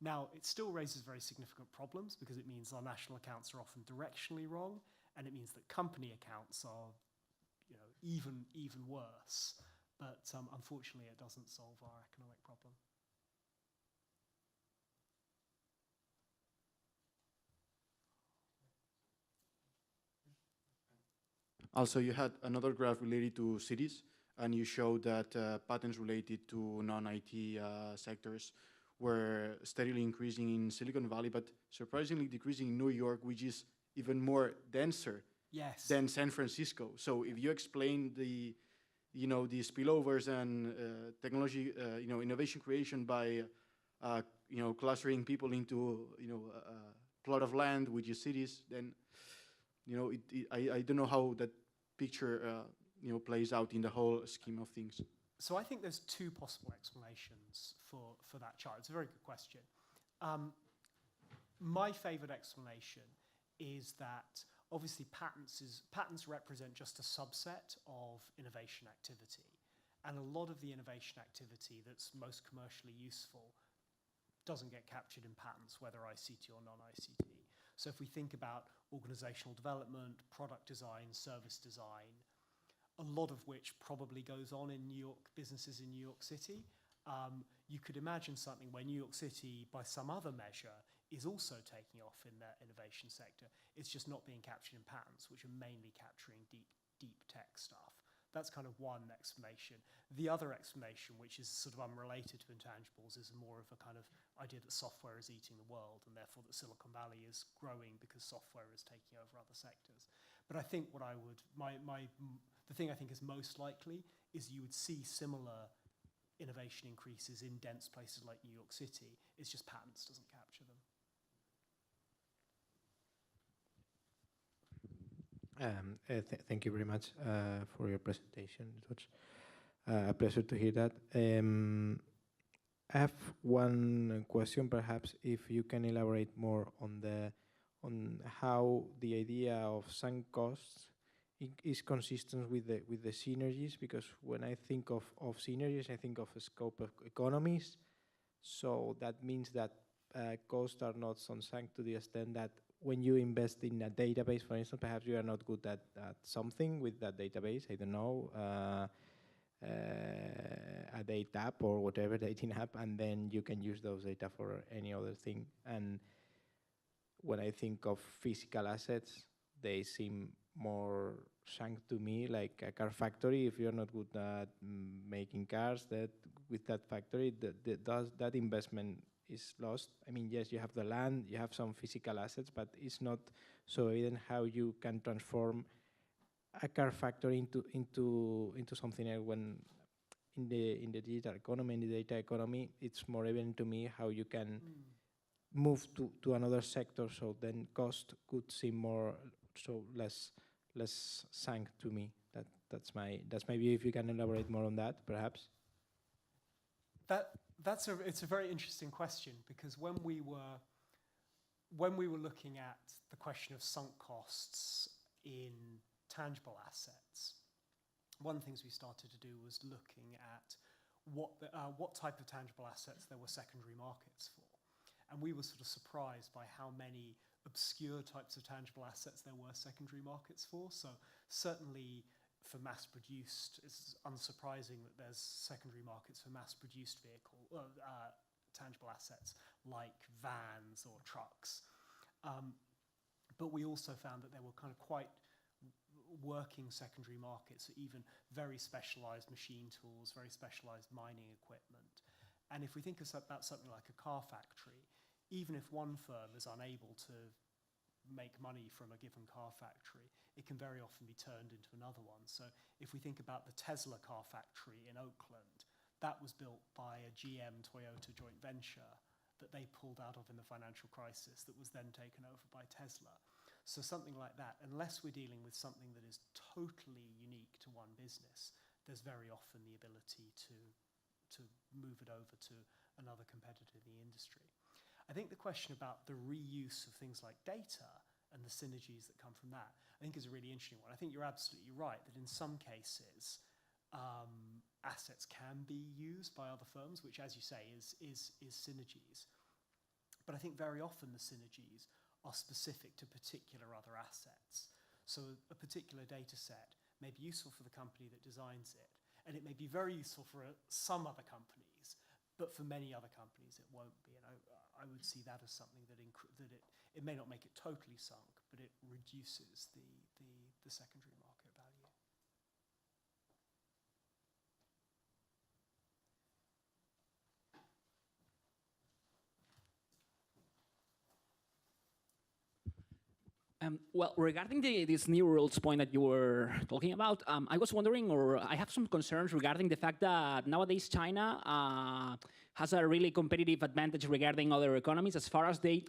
Now, it still raises very significant problems because it means our national accounts are often directionally wrong, and it means that company accounts are, even worse. But unfortunately, it doesn't solve our economic problem. Also, you had another graph related to cities, and you showed that patents related to non-IT sectors were steadily increasing in Silicon Valley, but surprisingly decreasing in New York, which is even more denser than San Francisco. So if you explain the spillovers and technology, innovation creation by, clustering people into, a plot of land, which is cities, then, I don't know how that picture, plays out in the whole scheme of things. So I think there's two possible explanations for that chart. It's a very good question. My favorite explanation is that obviously patents represent just a subset of innovation activity. And a lot of the innovation activity that's most commercially useful doesn't get captured in patents, whether ICT or non-ICT. So if we think about organizational development, product design, service design, a lot of which probably goes on in New York, businesses in New York City. You could imagine something where New York City, by some other measure, is also taking off in their innovation sector. It's just not being captured in patents, which are mainly capturing deep tech stuff. That's kind of one explanation. The other explanation, which is sort of unrelated to intangibles, is more of a kind of idea that software is eating the world, and therefore that Silicon Valley is growing because software is taking over other sectors. But I think the thing I think is most likely is you would see similar innovation increases in dense places like New York City. It's just patents doesn't capture them. Thank you very much for your presentation. It was a pleasure to hear that. I have one question, perhaps, if you can elaborate more on how the idea of sunk costs is consistent with the synergies, because when I think of synergies, I think of a scope of economies. So that means that costs are not sunk to the extent that when you invest in a database, for instance, perhaps you are not good at something with that database. I don't know, a data app or whatever dating app, and then you can use those data for any other thing. And when I think of physical assets, they seem more sunk to me, like a car factory. If you're not good at making cars, that with that factory, that investment is lost. I mean, yes, you have the land, you have some physical assets, but it's not so evident how you can transform a car factory into something else. When in the digital economy, in the data economy, it's more evident to me how you can move to another sector. So then cost could seem less sunk to me. That's my view. If you can elaborate more on that, perhaps. It's a very interesting question, because when we were looking at the question of sunk costs in tangible assets, one of the things we started to do was looking at what type of tangible assets there were secondary markets for. And we were sort of surprised by how many obscure types of tangible assets there were secondary markets for. So certainly for mass-produced, it's unsurprising that there's secondary markets for mass-produced tangible assets like vans or trucks. But we also found that there were kind of quite working secondary markets, even very specialized machine tools, very specialized mining equipment. And if we think about something like a car factory, even if one firm is unable to make money from a given car factory, it can very often be turned into another one. So if we think about the Tesla car factory in Oakland, that was built by a GM-Toyota joint venture that they pulled out of in the financial crisis that was then taken over by Tesla. So something like that, unless we're dealing with something that is totally unique to one business, there's very often the ability to move it over to another competitor in the industry. I think the question about the reuse of things like data and the synergies that come from that, I think is a really interesting one. I think you're absolutely right that in some cases, assets can be used by other firms, which, as you say, is synergies. But I think very often the synergies are specific to particular other assets. So a particular data set may be useful for the company that designs it, and it may be very useful for some other companies, but for many other companies it won't be. And I would see that as something that it may not make it totally sunk, but it reduces the secondary market value. Well, regarding this new rules point that you were talking about, I was wondering, or I have some concerns regarding the fact that nowadays China has a really competitive advantage regarding other economies as far as they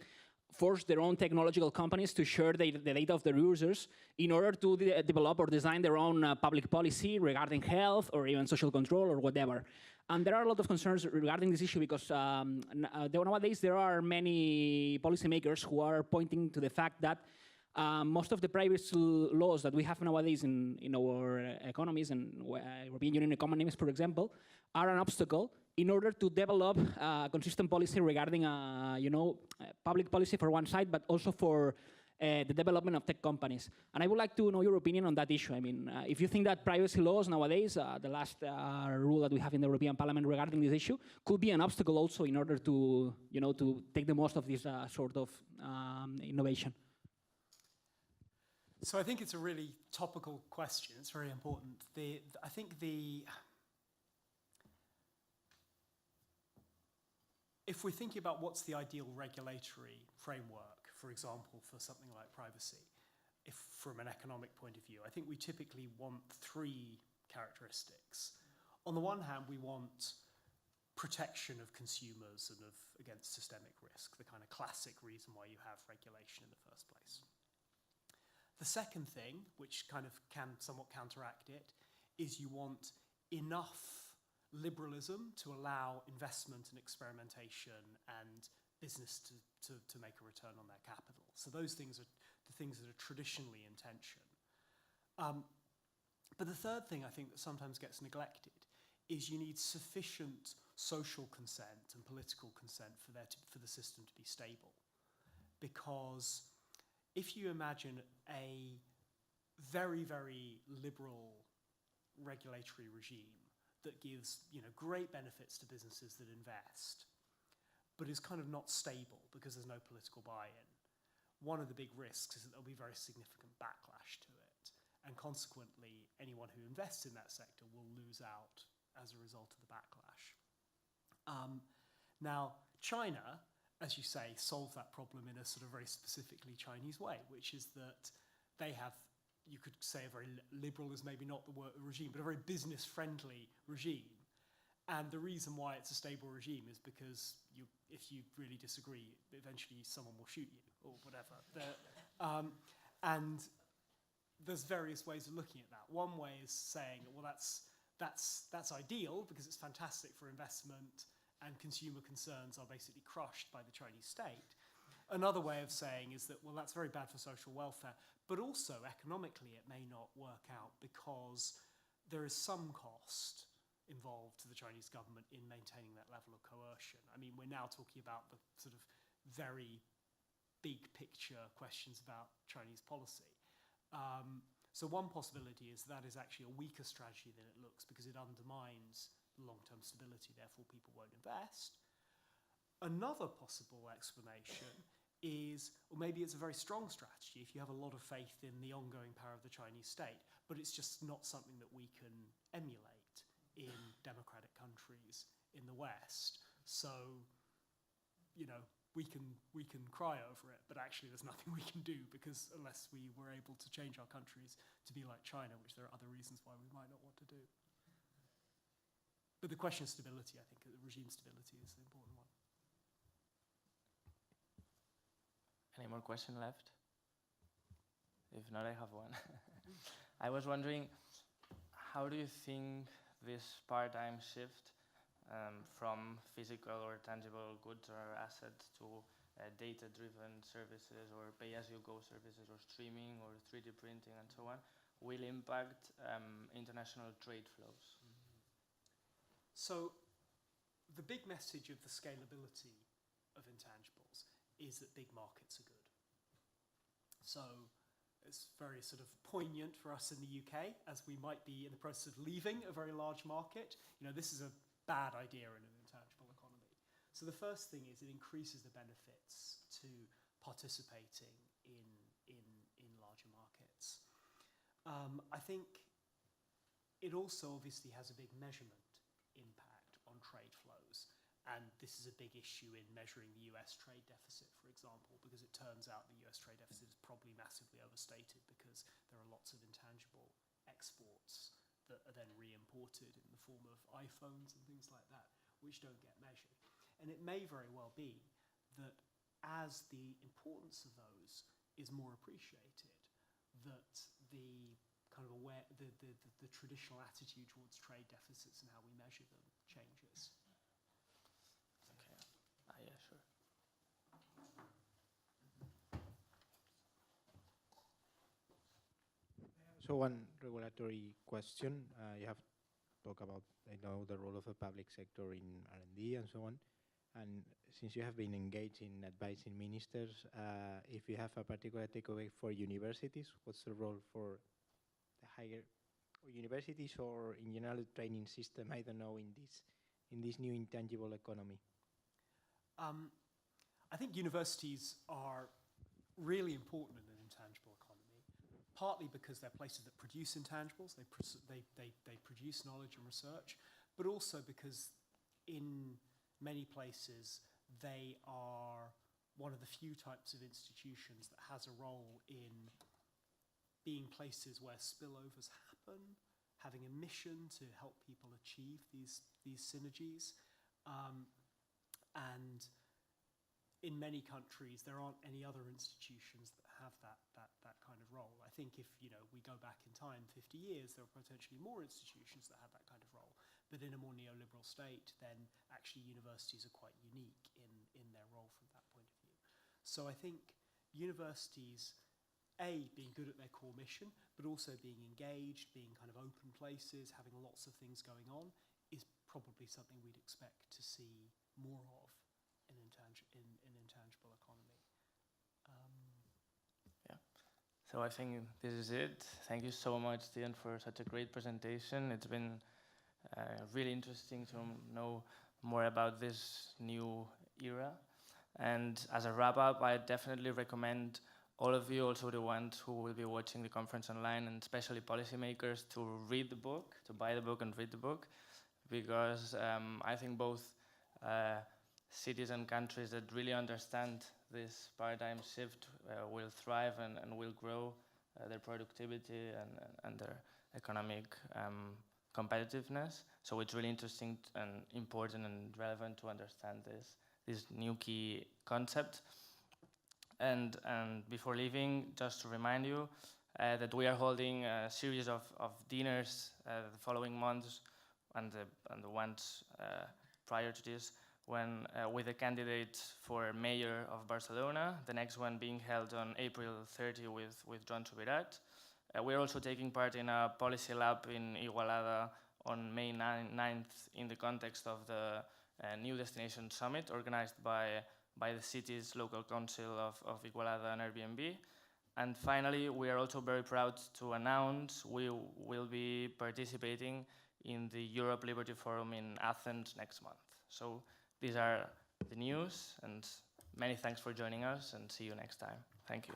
force their own technological companies to share the data of their users in order to develop or design their own public policy regarding health or even social control or whatever. And there are a lot of concerns regarding this issue because nowadays there are many policymakers who are pointing to the fact that most of the privacy laws that we have nowadays in our economies and European Union economies, for example, are an obstacle in order to develop consistent policy regarding, public policy for one side, but also for the development of tech companies. And I would like to know your opinion on that issue. I mean, if you think that privacy laws nowadays, the last rule that we have in the European Parliament regarding this issue, could be an obstacle also in order to, to take the most of this sort of innovation. So I think it's a really topical question. It's very important. I think if we're thinking about what's the ideal regulatory framework, for example, for something like privacy, if from an economic point of view, I think we typically want three characteristics. On the one hand, we want protection of consumers and against systemic risk, the kind of classic reason why you have regulation in the first place. The second thing, which kind of can somewhat counteract it, is you want enough liberalism to allow investment and experimentation and business to make a return on their capital. So those things are the things that are traditionally in tension. But the third thing I think that sometimes gets neglected is you need sufficient social consent and political consent for the system to be stable. Because if you imagine a very, very liberal regulatory regime that gives great benefits to businesses that invest, but is kind of not stable because there's no political buy-in, one of the big risks is that there'll be very significant backlash to it. And consequently, anyone who invests in that sector will lose out as a result of the backlash. Now, China, as you say, solve that problem in a sort of very specifically Chinese way, which is that they have, you could say a very liberal is maybe not the word regime, but a very business-friendly regime. And the reason why it's a stable regime is because if you really disagree, eventually someone will shoot you or whatever. And there's various ways of looking at that. One way is saying, well, that's ideal because it's fantastic for investment and consumer concerns are basically crushed by the Chinese state. Another way of saying is that, well, that's very bad for social welfare, but also economically it may not work out because there is some cost involved to the Chinese government in maintaining that level of coercion. I mean, we're now talking about the sort of very big picture questions about Chinese policy. So one possibility is that is actually a weaker strategy than it looks because it undermines long-term stability, therefore people won't invest. Another possible explanation is, or maybe it's a very strong strategy if you have a lot of faith in the ongoing power of the Chinese state, but it's just not something that we can emulate in democratic countries in the West. So, you know, we can cry over it, but actually there's nothing we can do because unless we were able to change our countries to be like China, which there are other reasons why we might not want to do. But the question of stability, I think, the regime stability is the important one. Any more questions left? If not, I have one. I was wondering, how do you think this paradigm shift from physical or tangible goods or assets to data-driven services or pay-as-you-go services or streaming or 3D printing and so on will impact international trade flows? So the big message of the scalability of intangibles is that big markets are good. So it's very sort of poignant for us in the UK as we might be in the process of leaving a very large market. You know, this is a bad idea in an intangible economy. So the first thing is it increases the benefits to participating in larger markets. I think it also obviously has a big measurement impact on trade flows. And this is a big issue in measuring the US trade deficit, for example, because it turns out the US trade deficit is probably massively overstated because there are lots of intangible exports that are then re-imported in the form of iPhones and things like that, which don't get measured. And it may very well be that as the importance of those is more appreciated, that the kind of the traditional attitude towards trade deficits and how we measure them changes. Yeah, sure. So one regulatory question. You have talked about, I know, the role of the public sector in R&D and so on. And since you have been engaged in advising ministers, if you have a particular takeaway for universities, what's the role for the higher universities or in general training system? I don't know, in this new intangible economy. I think universities are really important in an intangible economy, partly because they're places that produce intangibles, they produce knowledge and research, but also because in many places they are one of the few types of institutions that has a role in being places where spillovers happen, having a mission to help people achieve these synergies. And in many countries, there aren't any other institutions that have that kind of role. I think if we go back in time 50 years, there are potentially more institutions that have that kind of role. But in a more neoliberal state, then actually universities are quite unique in their role from that point of view. So I think universities, A, being good at their core mission, but also being engaged, being kind of open places, having lots of things going on, is probably something we'd expect to see more of in intangible economy. Yeah. So I think this is it. Thank you so much, Stian, for such a great presentation. It's been really interesting to know more about this new era. And as a wrap-up, I definitely recommend all of you, also the ones who will be watching the conference online, and especially policymakers, to read the book, to buy the book and read the book, because I think both cities and countries that really understand this paradigm shift will thrive and will grow their productivity and their economic competitiveness. So it's really interesting and important and relevant to understand this new key concept. And before leaving, just to remind you, that we are holding a series of dinners the following months and the ones prior to this, when with a candidate for mayor of Barcelona, the next one being held on April 30 with Joan Subirats. We're also taking part in a policy lab in Igualada on May 9th in the context of the New Destination Summit organized by the city's local council of Igualada and Airbnb. And finally, we are also very proud to announce we will be participating in the Europe Liberty Forum in Athens next month. So these are the news, and many thanks for joining us, and see you next time. Thank you.